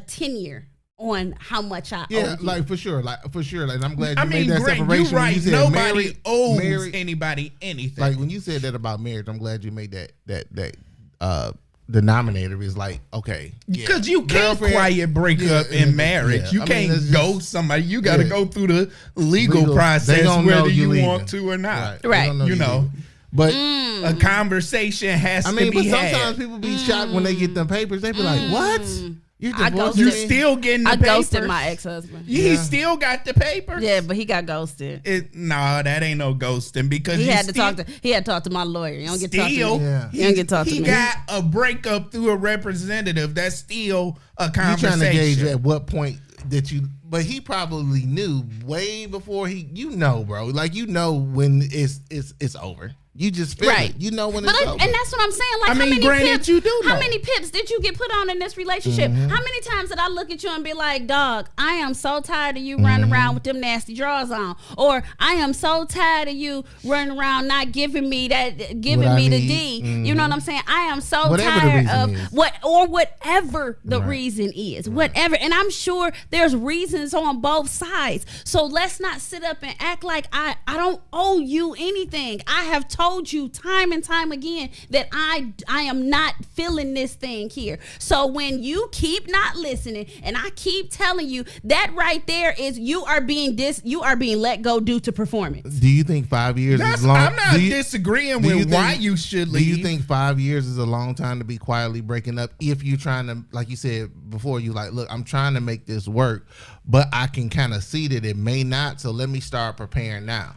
tenure on how much I owe you. like for sure. Like I'm glad you made that Grant, separation. You're right. You said Nobody owes anybody anything. Like when you said that about marriage, I'm glad you made that denominator is like, okay, because you can't quiet breakup in marriage. You can't ghost somebody. You got to go through the legal process whether you want to or not. Right. You know. But a conversation has to be but had. sometimes people be shocked when they get them papers. They be like, "What? You still getting the papers?" I ghosted my ex-husband. He still got the papers. Yeah, but he got ghosted. That ain't no ghosting because he had to talk to my lawyer. You don't get to talk to me. You don't get to talk to me. He got a breakup through a representative. That's still a conversation. You're trying to gauge at what point that you. But he probably knew way before bro. Like when it's over. You just feel it. You know when it's over. And that's what I'm saying. Like, how many pips did you get put on in this relationship? Mm-hmm. How many times did I look at you and be like, dog, I am so tired of you running around with them nasty drawers on. Or I am so tired of you running around not giving me the D. You know what I'm saying? I am so tired of whatever the reason is. Whatever. And I'm sure there's reasons on both sides. So let's not sit up and act like I don't owe you anything. I have told you time and time again that I am not feeling this thing here. So when you keep not listening and I keep telling you, that right there is you are being let go due to performance. Do you think 5 years is long? I'm not disagreeing with why you should leave. Do you think 5 years is a long time to be quietly breaking up if you're trying to, like you said before, you like, look, I'm trying to make this work, but I can kind of see that it may not, so let me start preparing now.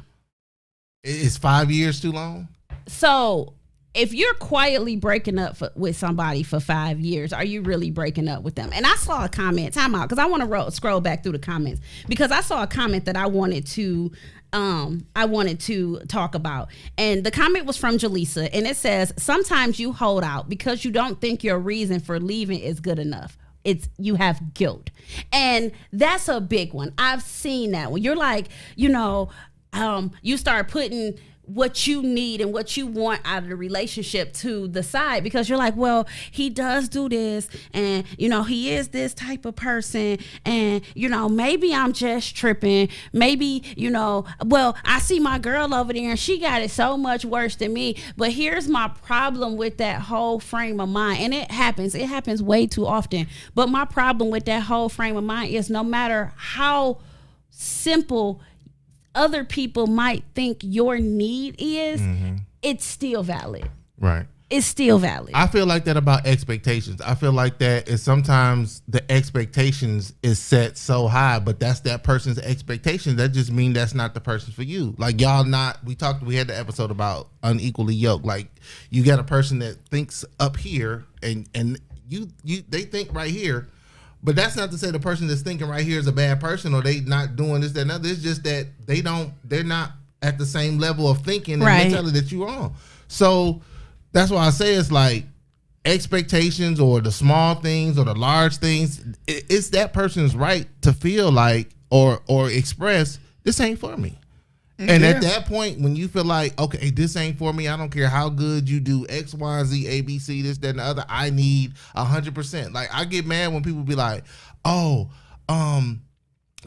Is 5 years too long? So if you're quietly breaking up with somebody for 5 years, are you really breaking up with them? And I saw a comment, time out, because I want to scroll back through the comments, because I saw a comment that I wanted to talk about. And the comment was from Jaleesa, and it says, sometimes you hold out because you don't think your reason for leaving is good enough. You have guilt. And that's a big one. I've seen that when you're like, you start putting what you need and what you want out of the relationship to the side, because you're like, well, he does do this, and he is this type of person, and maybe I'm just tripping, maybe well, I see my girl over there and she got it so much worse than me. But here's my problem with that whole frame of mind, and it happens way too often, but my problem with that whole frame of mind is no matter how simple other people might think your need is, it's still valid. Right. It's still valid. I feel like that about expectations. I feel like that is sometimes the expectations is set so high, but that's that person's expectation. That just means that's not the person for you. Like y'all not, we had the episode about unequally yoked. Like you got a person that thinks up here and they think right here, but that's not to say the person that's thinking right here is a bad person or they not doing this, that, and other. It's just that they're not at the same level of thinking and mentality that you're on. So that's why I say it's like expectations or the small things or the large things. It's that person's right to feel like or express this ain't for me. And at that point, when you feel like, okay, this ain't for me, I don't care how good you do X, Y, Z, A, B, C, this, that, and the other. I need 100%. Like I get mad when people be like, oh,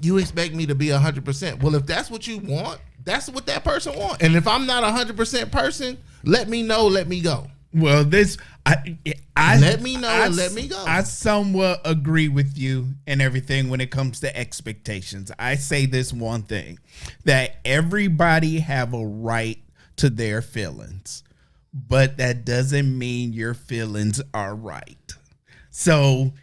you expect me to be 100%. Well, if that's what you want, that's what that person wants. And if I'm not 100% person, let me know, let me go. Well, let me know and let me go. I somewhat agree with you and everything when it comes to expectations. I say this one thing, that everybody have a right to their feelings, but that doesn't mean your feelings are right. So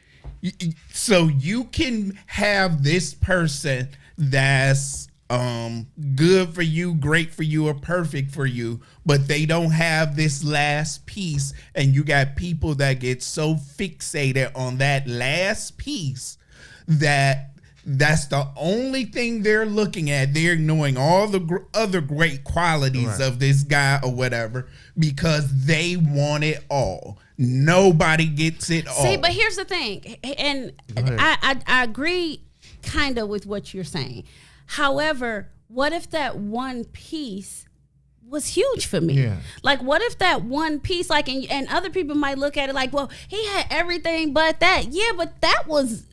you can have this person that's good for you, great for you, or perfect for you, but they don't have this last piece, and you got people that get so fixated on that last piece that that's the only thing they're looking at. They're ignoring all the other great qualities of this guy or whatever because they want it all. Nobody gets it all. See, but here's the thing, and I agree kind of with what you're saying. However, what if that one piece was huge for me? Yeah. Like, what if that one piece, like, and other people might look at it like, well, he had everything but that. Yeah, but that was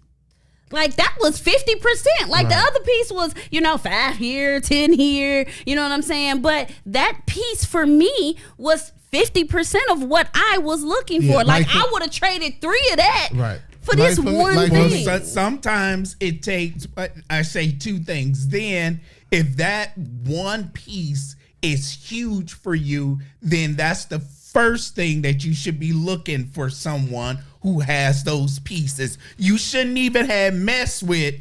50%. Like the other piece was, 5 here, 10 here. You know what I'm saying? But that piece for me was 50% of what I was looking for. Like I would have traded 3 of that. For this one thing. Well, sometimes it takes, I say 2 things. Then if that one piece is huge for you, then that's the first thing that you should be looking for, someone who has those pieces. You shouldn't even have messed with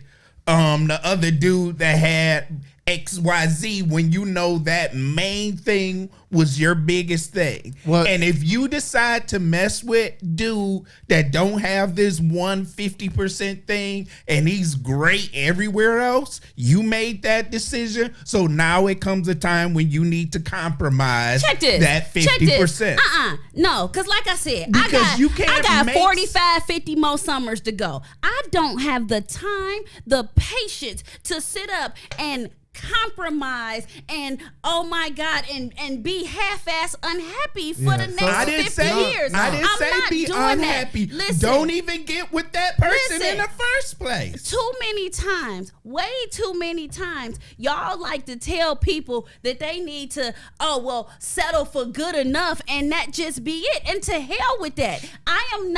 the other dude that had XYZ when you know that main thing was your biggest thing. And if you decide to mess with dude that don't have this 150% thing and he's great everywhere else, you made that decision. So now it comes a time when you need to compromise that 50%. No, because like I said, because I got 45, 50 more summers to go. I don't have the time, the patience to sit up and compromise and oh my God and be half-ass unhappy for the next 50 years. I didn't say be unhappy. Listen, don't even get with that person in the first place. Too many times, way too many times, y'all like to tell people that they need to, settle for good enough and that just be it. And to hell with that. I am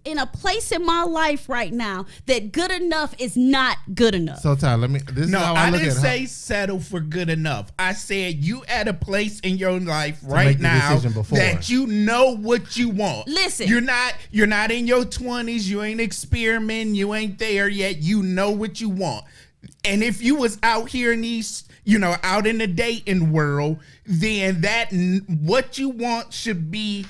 in a place in my life right now that good enough is not good enough. So Ty, I didn't say settle for good enough. I said you at a place in your life right now that you know what you want. Listen, you're not in your 20s. You ain't experimenting. You ain't there yet. You know what you want. And if you was out here in these, out in the dating world, then what you want should be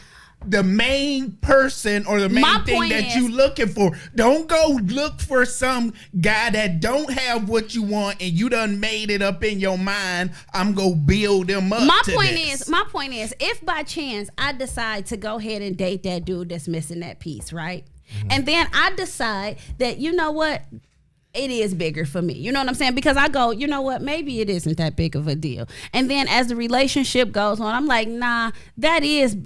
the main person or the main thing that you looking for. Don't go look for some guy that don't have what you want and you done made it up in your mind. I'm gonna build them up. My point is, if by chance I decide to go ahead and date that dude that's missing that piece, right? And then I decide that, you know what? It is bigger for me. You know what I'm saying? Because I go, you know what? Maybe it isn't that big of a deal. And then as the relationship goes on, I'm like, nah, it is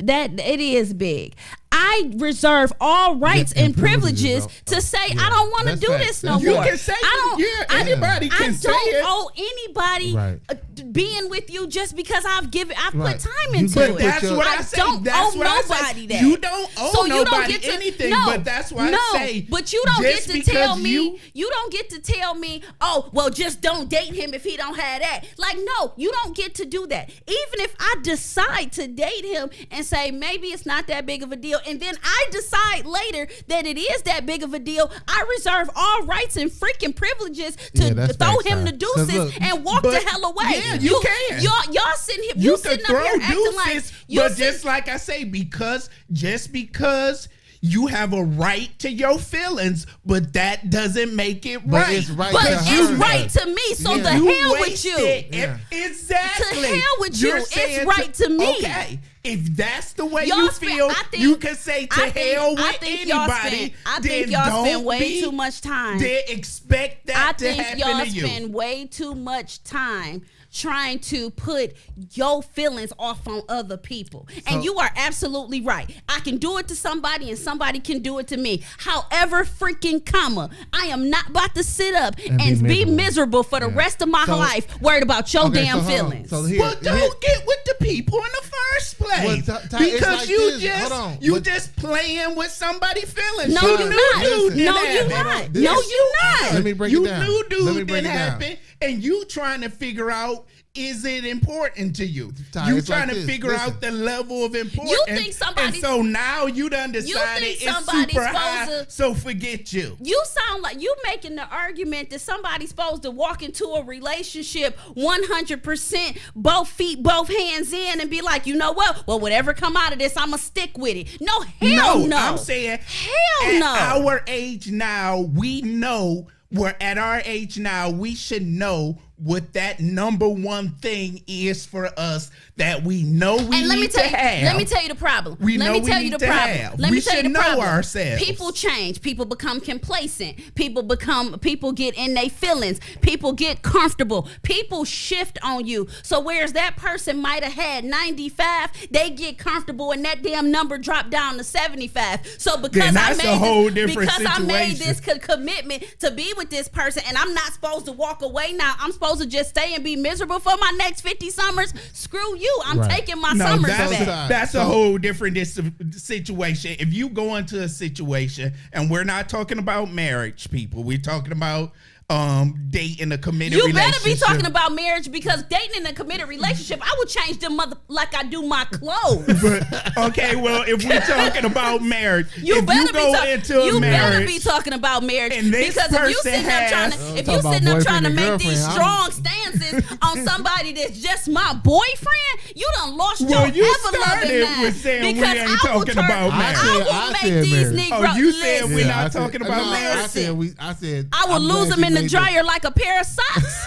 big. I reserve all rights Yeah, and privileges to say I don't want to That's do facts. this no You more. can say I anybody I can say don't it. owe anybody Right. being with you just because I've Right. put time You into get it. That's your- what I I say. don't That's owe what I nobody say. that. You don't owe So you don't nobody get to, anything, no, but that's why no, I say. but you don't get just to because tell me. You don't get to tell me. Oh, well, just don't date him if he don't have that. Like, no, you don't get to do that. Even if I decide to date him and say maybe it's not that big of a deal, and then I decide later that it is that big of a deal, I reserve all rights and freaking privileges to Yeah, that's throw facts, him Ty. the 'Cause deuces look, and walk the but- hell away. yeah, you can. Y'all sitting here. You sitting could up throw here acting like deuces, you but sit- just like I say, because you have a right to your feelings, but that doesn't make it But right. it's right But to it's her. right to me. So Yeah. the You hell with wasted you. Yeah. Exactly. To hell with you. You're It's saying right to me. Okay, if that's the way Y'all you spend- feel, I think- you can say to I think- hell with I think y'all anybody. spend- I then think y'all spend don't way be- too much time. Then expect I that to think happen y'all to you. spend way too much time trying to put your feelings off on other people. And you are absolutely right. I can do it to somebody and somebody can do it to me. However freaking comma, I am not about to sit up and be miserable for the rest of my So- life worried about your Okay, damn so hold on. feelings. So here, But don't get with the people in the first place. Well, Ty, it's because like you this. just Hold on. you But- just playing with somebody's feelings. No, You you're knew not. dude Listen. didn't No, you're happen. not. Yes, No, you're not. Let me break you it down. knew Let me dude break didn't it down. happen, and you trying to figure out, is it important to you? Ty, You it's trying like to this. figure Listen. out the level of importance. You think somebody- And so now you done decided it's somebody's super supposed high, to- so forget you. You sound like you making the argument that somebody's supposed to walk into a relationship 100%, both feet, both hands in, and be like, you know what? Well, whatever come out of this, I'ma stick with it. No, hell no. I'm saying hell at no. our age now, we know we're at our age now, we should know what that number one thing is for us that we know we And let me need tell to you, have. let me tell you the problem. We let know me we tell you need the to problem. have. Let We me tell you should the know problem. ourselves. People change. People become complacent. People get in their feelings. People get comfortable. People shift on you. So whereas that person might have had 95, they get comfortable and that damn number dropped down to 75. So because that's a whole different because I made situation. this commitment to be with this person and I'm not supposed to walk away now. I'm supposed to just stay and be miserable for my next 50 summers. Screw you. I'm Right. taking my No, summers that's, back. that's a whole different situation. If you go into a situation, and we're not talking about marriage, people, we're talking about dating a committed You relationship. better be talking about marriage because dating in a committed relationship, I would change them mother like I do my clothes. But, okay, well, if we're talking about marriage, You if better you go be into a you marriage, better be talking about marriage and this because if you person sitting up trying to has- if Talk you about sitting up trying to boyfriend make and these girlfriend, strong stances on somebody that's just my boyfriend, you done lost Well, your you ever loving started mind. with saying we Because ain't I will talking turn- about marriage. I will I make said these marriage. Negroes. Oh, you said listen, we're not I talking said, about no, marriage. I said I will I'm lose glad them you in the made dryer like a pair of socks.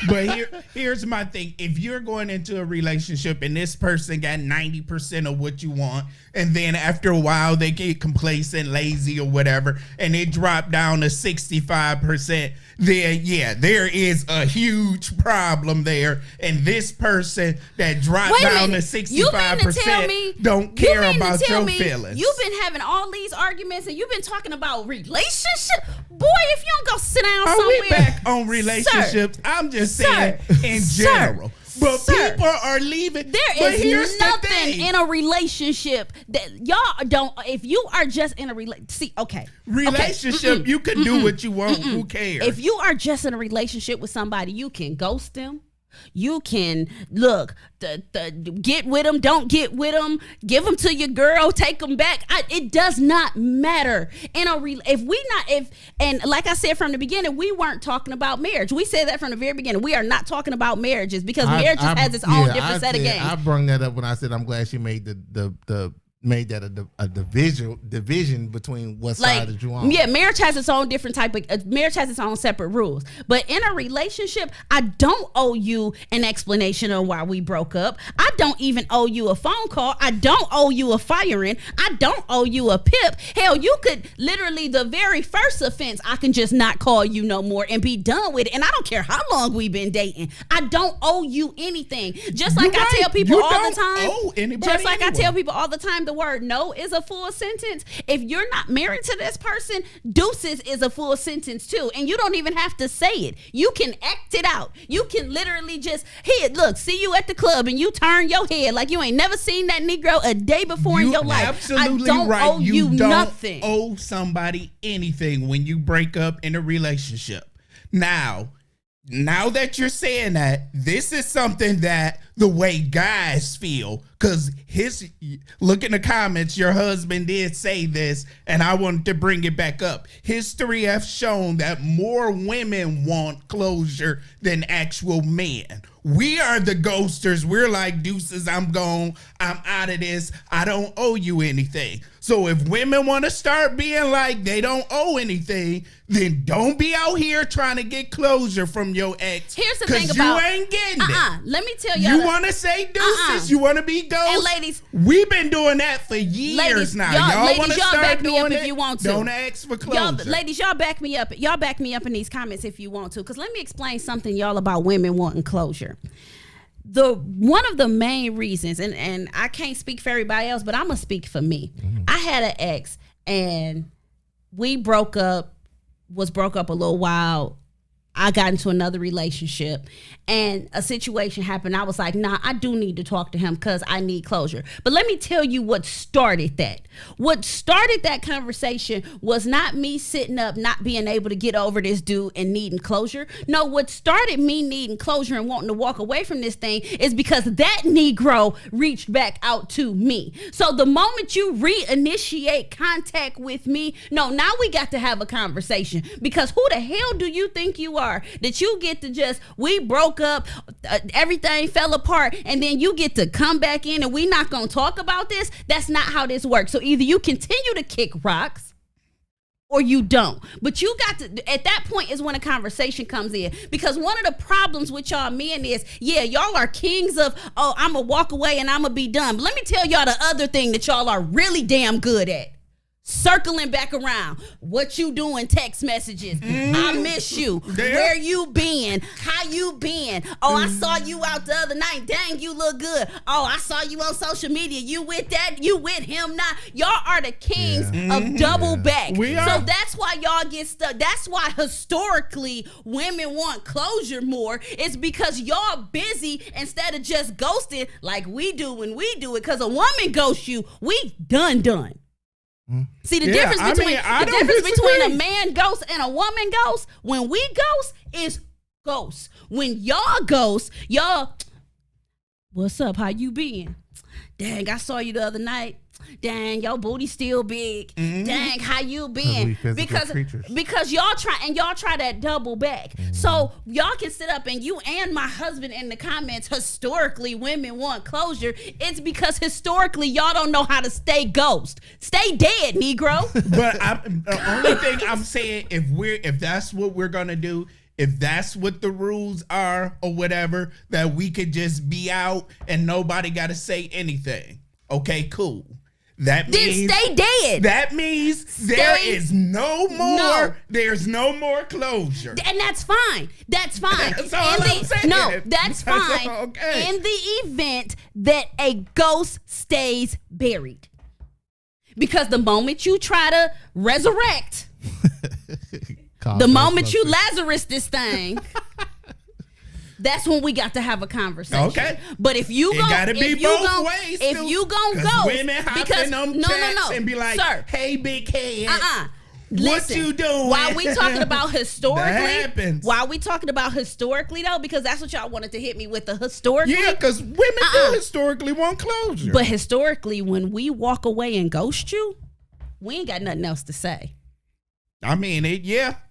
But here's my thing. If you're going into a relationship and this person got 90% of what you want, and then after a while they get complacent, lazy, or whatever, and it dropped down to 65%, then yeah, there is a huge problem there. And this person that dropped Wait a down to minute. You mean to tell 65% me don't you care mean to about tell your me feelings. You've been having all these arguments and you've been talking about relationship. Boy, if you don't go sit down Are somewhere. we back on relationships? I'm just saying in general. But Sir. people are leaving. There But is here's the nothing thing. in a relationship that y'all don't. If you are just in a Relationship, you can do what you want. Who cares? If you are just in a relationship with somebody, you can ghost them. You can look, get with them, don't get with them, give them to your girl, take them back. It does not matter. And like I said from the beginning, we weren't talking about marriage. We said that from the very beginning. We are not talking about marriages because marriage has its own different set of games. I brung that up when I said I'm glad she made made that a division between what side that you on. Yeah, marriage has its own different type of marriage has its own separate rules. But in a relationship, I don't owe you an explanation on why we broke up. I don't even owe you a phone call. I don't owe you a firing. I don't owe you a pip. Hell, you could literally the very first offense, I can just not call you no more and be done with it. And I don't care how long we've been dating. I don't owe you anything. Just like You're I tell right. people You all the don't time. owe anybody Just like I anyway. tell people all the time the word no is a full sentence, if you're not married to this person, deuces is a full sentence too. And you don't even have to say it. You can act it out. You can literally just, here, look, see you at the club and you turn your head like you ain't never seen that Negro a day before in your life. Absolutely I don't right. owe you don't nothing. owe somebody anything when you break up in a relationship. Now that you're saying that, this is something that the way guys feel, because look in the comments, your husband did say this, and I wanted to bring it back up. History has shown that more women want closure than actual men. We are the ghosters. We're like, deuces, I'm gone. I'm out of this. I don't owe you anything. So if women want to start being like they don't owe anything, then don't be out here trying to get closure from your ex. Here's the thing about, you ain't getting it. Let me tell y'all. You want to say deuces? You want to be ghost? And ladies, we've been doing that for years now. Y'all want to start back me up doing if it? you want to. Don't ask for closure. Ladies, y'all back me up. Y'all back me up in these comments if you want to, because let me explain something, y'all, about women wanting closure. One of the main reasons, and I can't speak for everybody else, but I'm gonna speak for me. I had an ex, and we broke up a little while. I got into another relationship, and a situation happened. I was like, nah, I do need to talk to him because I need closure. But let me tell you what started that. What started that conversation was not me sitting up, not being able to get over this dude and needing closure. No, what started me needing closure and wanting to walk away from this thing is because that Negro reached back out to me. So the moment you reinitiate contact with me, no, now we got to have a conversation, because who the hell do you think you are that you get to just, we broke up, everything fell apart, and then you get to come back in and we not gonna talk about this? That's not how this works. So either you continue to kick rocks or you don't. But you got to, at that point is when a conversation comes in. Because one of the problems with y'all men is, yeah, y'all are kings of, oh, I'm gonna walk away and I'm gonna be done. But let me tell y'all the other thing that y'all are really damn good at. Circling back around. What you doing? Text messages. I miss you. Where you been? How you been? Oh, I saw you out the other night. Dang, you look good. Oh, I saw you on social media. You with that? You with him now? Y'all are the kings of double back. We are. So that's why y'all get stuck. That's why historically women want closure more. It's because y'all busy instead of just ghosting like we do when we do it. Because a woman ghosts you, we done. See, the difference between a man ghost and a woman ghost, when we ghost, is ghost. When y'all ghost, y'all, what's up? How you been? Dang, I saw you the other night. Dang, your booty still big. Dang, how you been? Because y'all try that double back. So y'all can sit up and you and my husband in the comments, historically women want closure. It's because historically y'all don't know how to stay ghost. Stay dead, Negro. But the only thing I'm saying, if that's what we're gonna do, if that's what the rules are or whatever, that we could just be out and nobody got to say anything. Okay, cool. That means then stay dead. That means there is no more. No. There's no more closure, and that's fine. That's fine. That's all I'm saying. No, that's fine. Okay. In the event that a ghost stays buried, because the moment you try to resurrect, the moment you Lazarus this thing. That's when we got to have a conversation. Okay. But if you gotta be both ways. If you gon' go, women hop in them chats and be like, sir, hey, big head. What listen, you doing? While we talking about historically, that happens. While we talking about historically though, because that's what y'all wanted to hit me with, the historically. Yeah, because women do historically want closure. But historically, when we walk away and ghost you, we ain't got nothing else to say. I mean,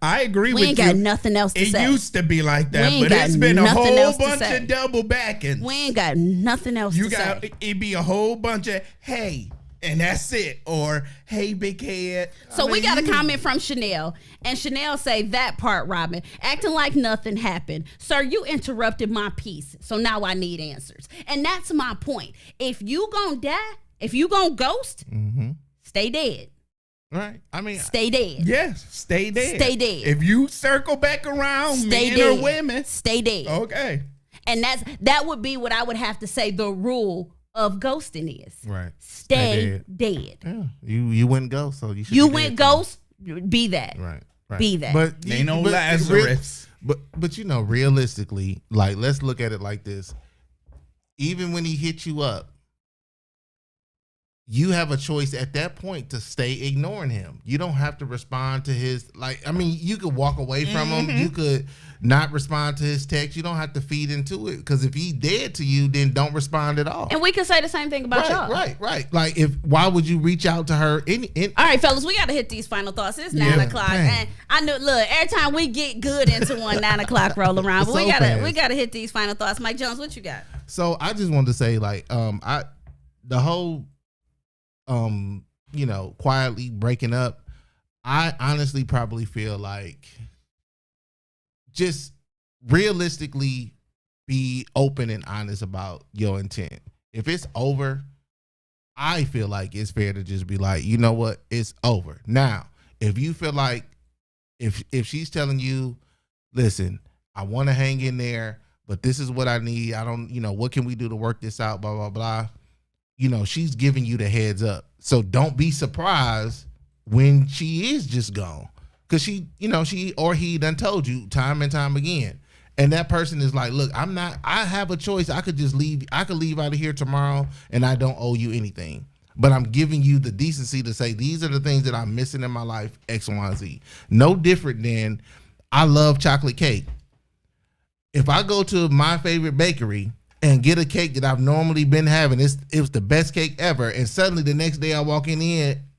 I agree with you. We ain't got nothing else to say. It used to be like that, but it's been a whole bunch of double backing. We ain't got nothing else to say. It be a whole bunch of, hey, and that's it. Or, hey, big head. So we got a comment from Chanel, and Chanel say, that part, Robin, acting like nothing happened. Sir, you interrupted my piece, so now I need answers. And that's my point. If you gonna die, if you gonna ghost, stay dead. Right. I mean, stay dead. Yes, stay dead. Stay dead. If you circle back around, stay men dead. or women, stay dead. Okay. And that would be what I would have to say the rule of ghosting is. Right. Stay dead. Yeah. You went ghost, so you should. You be went dead too. ghost. Be that. Right. Be that. But Ain't no Lazarus. But you know, realistically, like let's look at it like this. Even when he hit you up, you have a choice at that point to stay ignoring him. You don't have to respond to his, like, I mean, you could walk away from him. You could not respond to his text. You don't have to feed into it, because if he's dead to you, then don't respond at all. And we could say the same thing about y'all. Right. Like, why would you reach out to her? All right, fellas, we got to hit these final thoughts. It's 9 o'clock, dang. and I know. Look, every time we get good into one, 9 o'clock roll around, but So we gotta hit these final thoughts. Mike Jones, what you got? So I just wanted to say, like, the whole, quietly breaking up, I honestly probably feel like just realistically be open and honest about your intent. If it's over, I feel like it's fair to just be like, you know what, it's over. Now, if you feel like if she's telling you, listen, I want to hang in there, but this is what I need. I don't, what can we do to work this out? Blah, blah, blah. She's giving you the heads up. So don't be surprised when she is just gone. Cause she or he done told you time and time again. And that person is like, look, I have a choice. I could just leave. I could leave out of here tomorrow and I don't owe you anything. But I'm giving you the decency to say, these are the things that I'm missing in my life, X, Y, and Z. No different than I love chocolate cake. If I go to my favorite bakery and get a cake that I've normally been having, it was the best cake ever, and suddenly the next day I walk in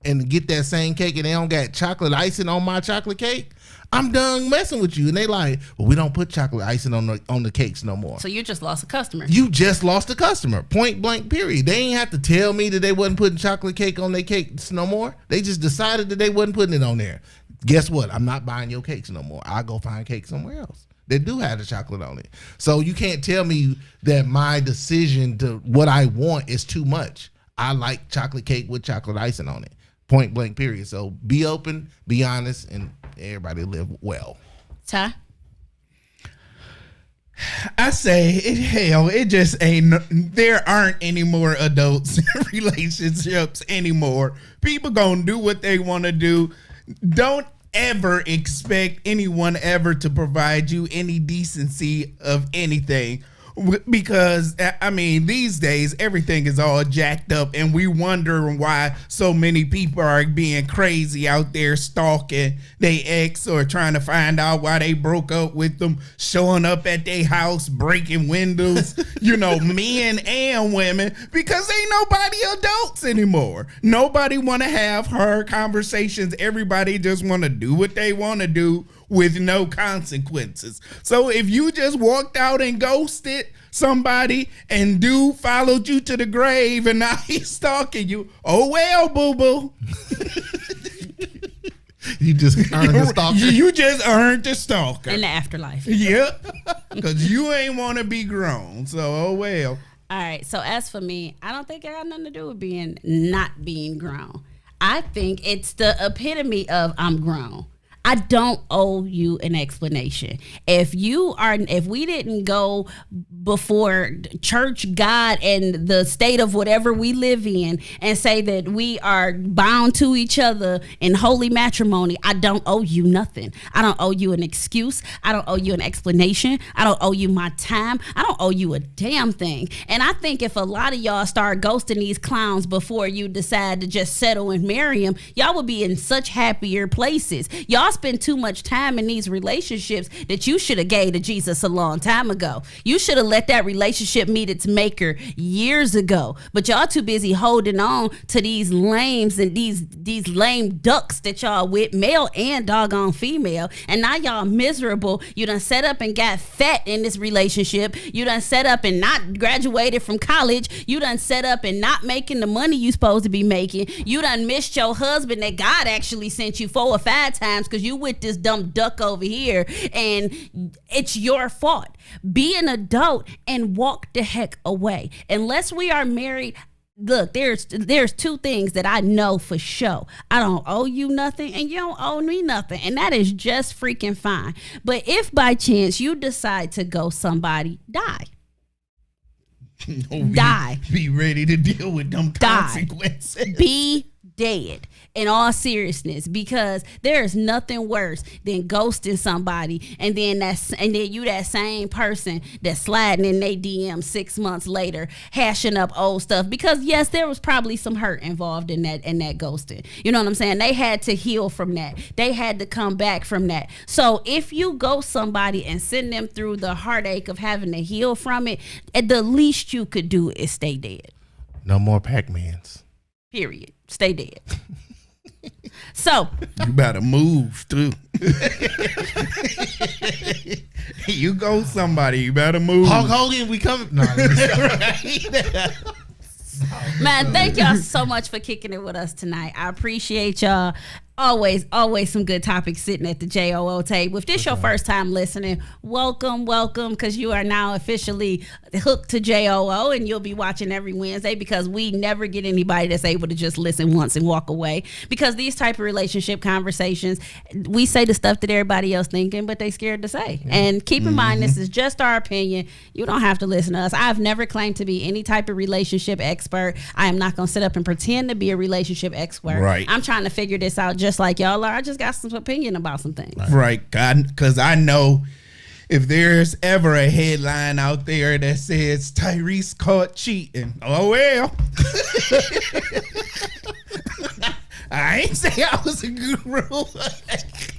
and get that same cake and they don't got chocolate icing on my chocolate cake, I'm done messing with you. And they like, well, we don't put chocolate icing on the cakes no more. So you just lost a customer. You just lost a customer. Point blank, period. They ain't have to tell me that they wasn't putting chocolate cake on their cakes no more. They just decided that they wasn't putting it on there. Guess what? I'm not buying your cakes no more. I'll go find cake somewhere else that do have the chocolate on it. So you can't tell me that my decision to what I want is too much. I like chocolate cake with chocolate icing on it. Point blank, period. So be open, be honest, and everybody live well. Ty? I say, it just ain't, there aren't any more adults in relationships anymore. People gonna do what they want to do. Don't ever expect anyone ever to provide you any decency of anything, because I mean, these days everything is all jacked up and we wonder why so many people are being crazy out there stalking their ex or trying to find out why they broke up with them, showing up at their house, breaking windows, men and women, because ain't nobody adults anymore. Nobody want to have hard conversations. Everybody just want to do what they want to do with no consequences. So if you just walked out and ghosted somebody and dude followed you to the grave and now he's stalking you, oh well, boo-boo. You just earned the stalker. You just earned the stalker. In the afterlife. Yeah, because you ain't want to be grown. So, oh well. All right. So as for me, I don't think it got nothing to do with not being grown. I think it's the epitome of I'm grown. I don't owe you an explanation. If we didn't go before church, God, and the state of whatever we live in and say that we are bound to each other in holy matrimony, I don't owe you nothing. I don't owe you an excuse. I don't owe you an explanation. I don't owe you my time. I don't owe you a damn thing. And I think if a lot of y'all start ghosting these clowns before you decide to just settle and marry them, y'all would be in such happier places. Y'all spend too much time in these relationships that you should have gave to Jesus a long time ago. You should have let that relationship meet its maker years ago. But y'all too busy holding on to these lames and these lame ducks that y'all with, male and doggone female. And now y'all miserable. You done set up and got fat in this relationship. You done set up and not graduated from college. You done set up and not making the money you supposed to be making. You done missed your husband that God actually sent you 4 or 5 times because you with this dumb duck over here, and it's your fault. Be an adult and walk the heck away. Unless we are married, look, there's 2 things that I know for sure. I don't owe you nothing and you don't owe me nothing, and that is just freaking fine. But if by chance you decide to go somebody, die. Die. Be ready to deal with them consequences. Be dead. In all seriousness, because there is nothing worse than ghosting somebody and then you that same person that's sliding in their DM 6 months later, hashing up old stuff. Because yes, there was probably some hurt involved in that ghosting. You know what I'm saying? They had to heal from that. They had to come back from that. So if you ghost somebody and send them through the heartache of having to heal from it, the least you could do is stay dead. No more Pac-Mans. Period. Stay dead. So you better move too. You go somebody, you better move. Hulk Hogan, we coming. No, man, thank y'all so much for kicking it with us tonight. I appreciate y'all. Always some good topics sitting at the JOO table. If this your first time listening, welcome, because you are now officially hooked to JOO, and you'll be watching every Wednesday, because we never get anybody that's able to just listen once and walk away. Because these type of relationship conversations, we say the stuff that everybody else thinking, but they scared to say. And keep in mind, this is just our opinion. You don't have to listen to us. I've never claimed to be any type of relationship expert. I am not going to sit up and pretend to be a relationship expert. Right. I'm trying to figure this out just like y'all are. I just got some opinion about some things. Right. Because I know if there's ever a headline out there that says Tyrese caught cheating, oh well. I ain't say I was a guru.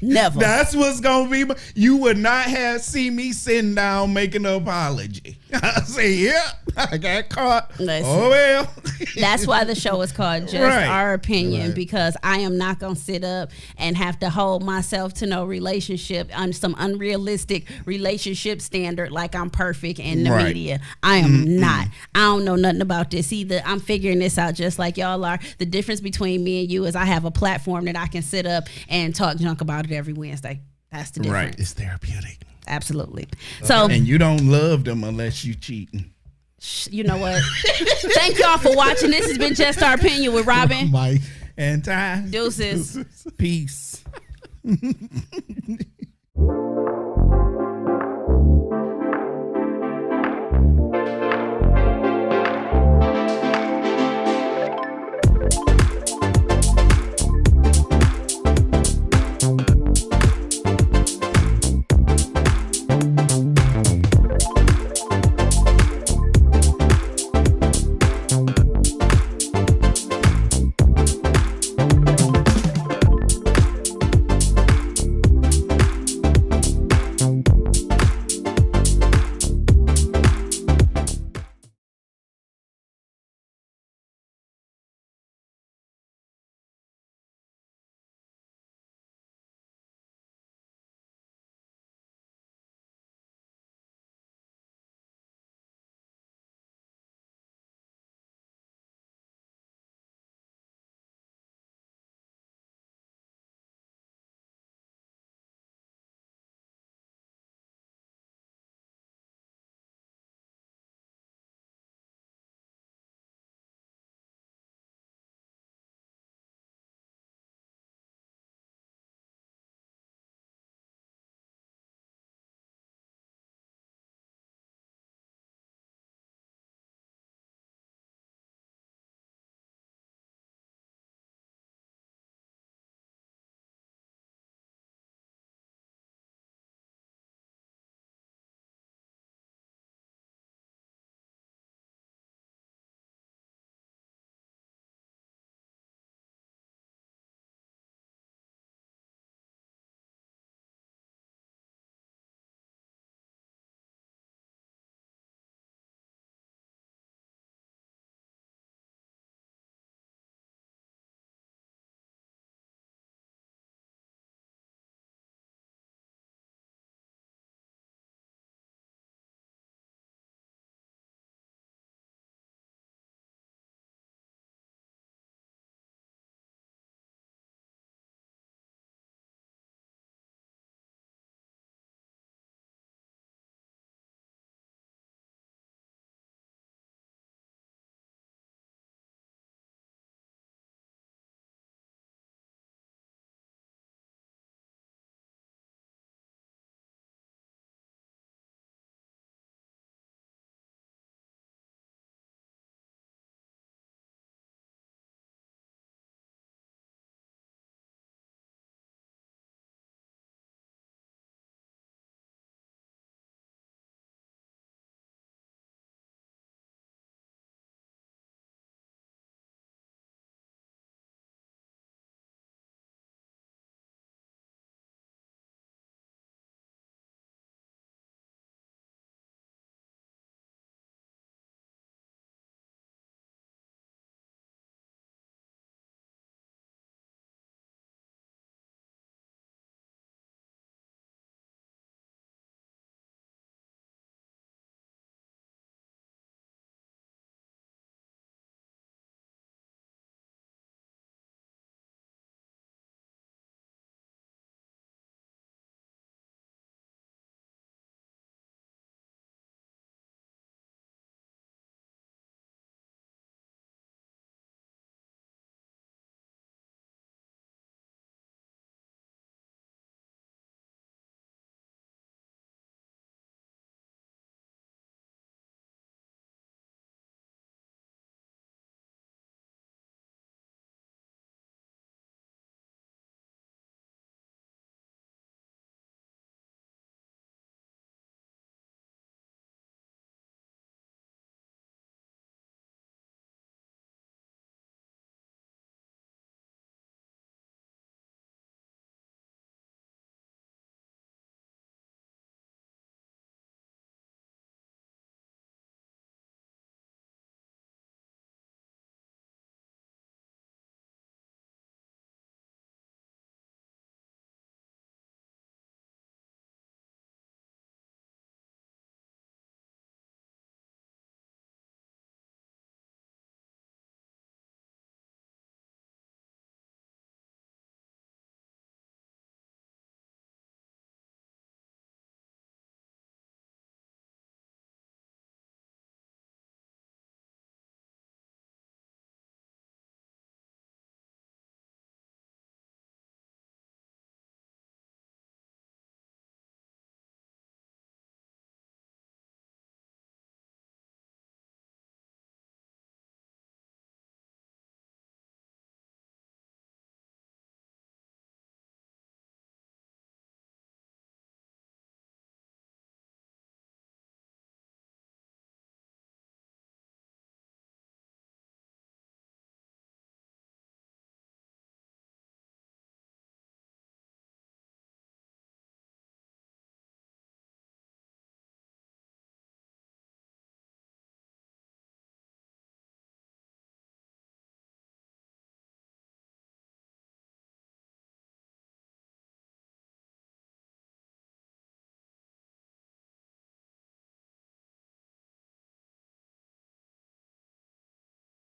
Never. That's what's gonna be. You would not have seen me sitting down making an apology. I say, yeah, I got caught. Listen, oh well. That's why the show is called Just Our Opinion, because I am not gonna sit up and have to hold myself to no relationship on some unrealistic relationship standard like I'm perfect in the media. I am not. I don't know nothing about this either. I'm figuring this out just like y'all are. The difference between me and you is I have a platform that I can sit up and talk junk about it every Wednesday. That's the difference. Right. It's therapeutic. Absolutely. So, and you don't love them unless you cheating. You know what? Thank y'all for watching. This has been Just Our Opinion with Robin, Mike, and Ty. Deuces. Peace.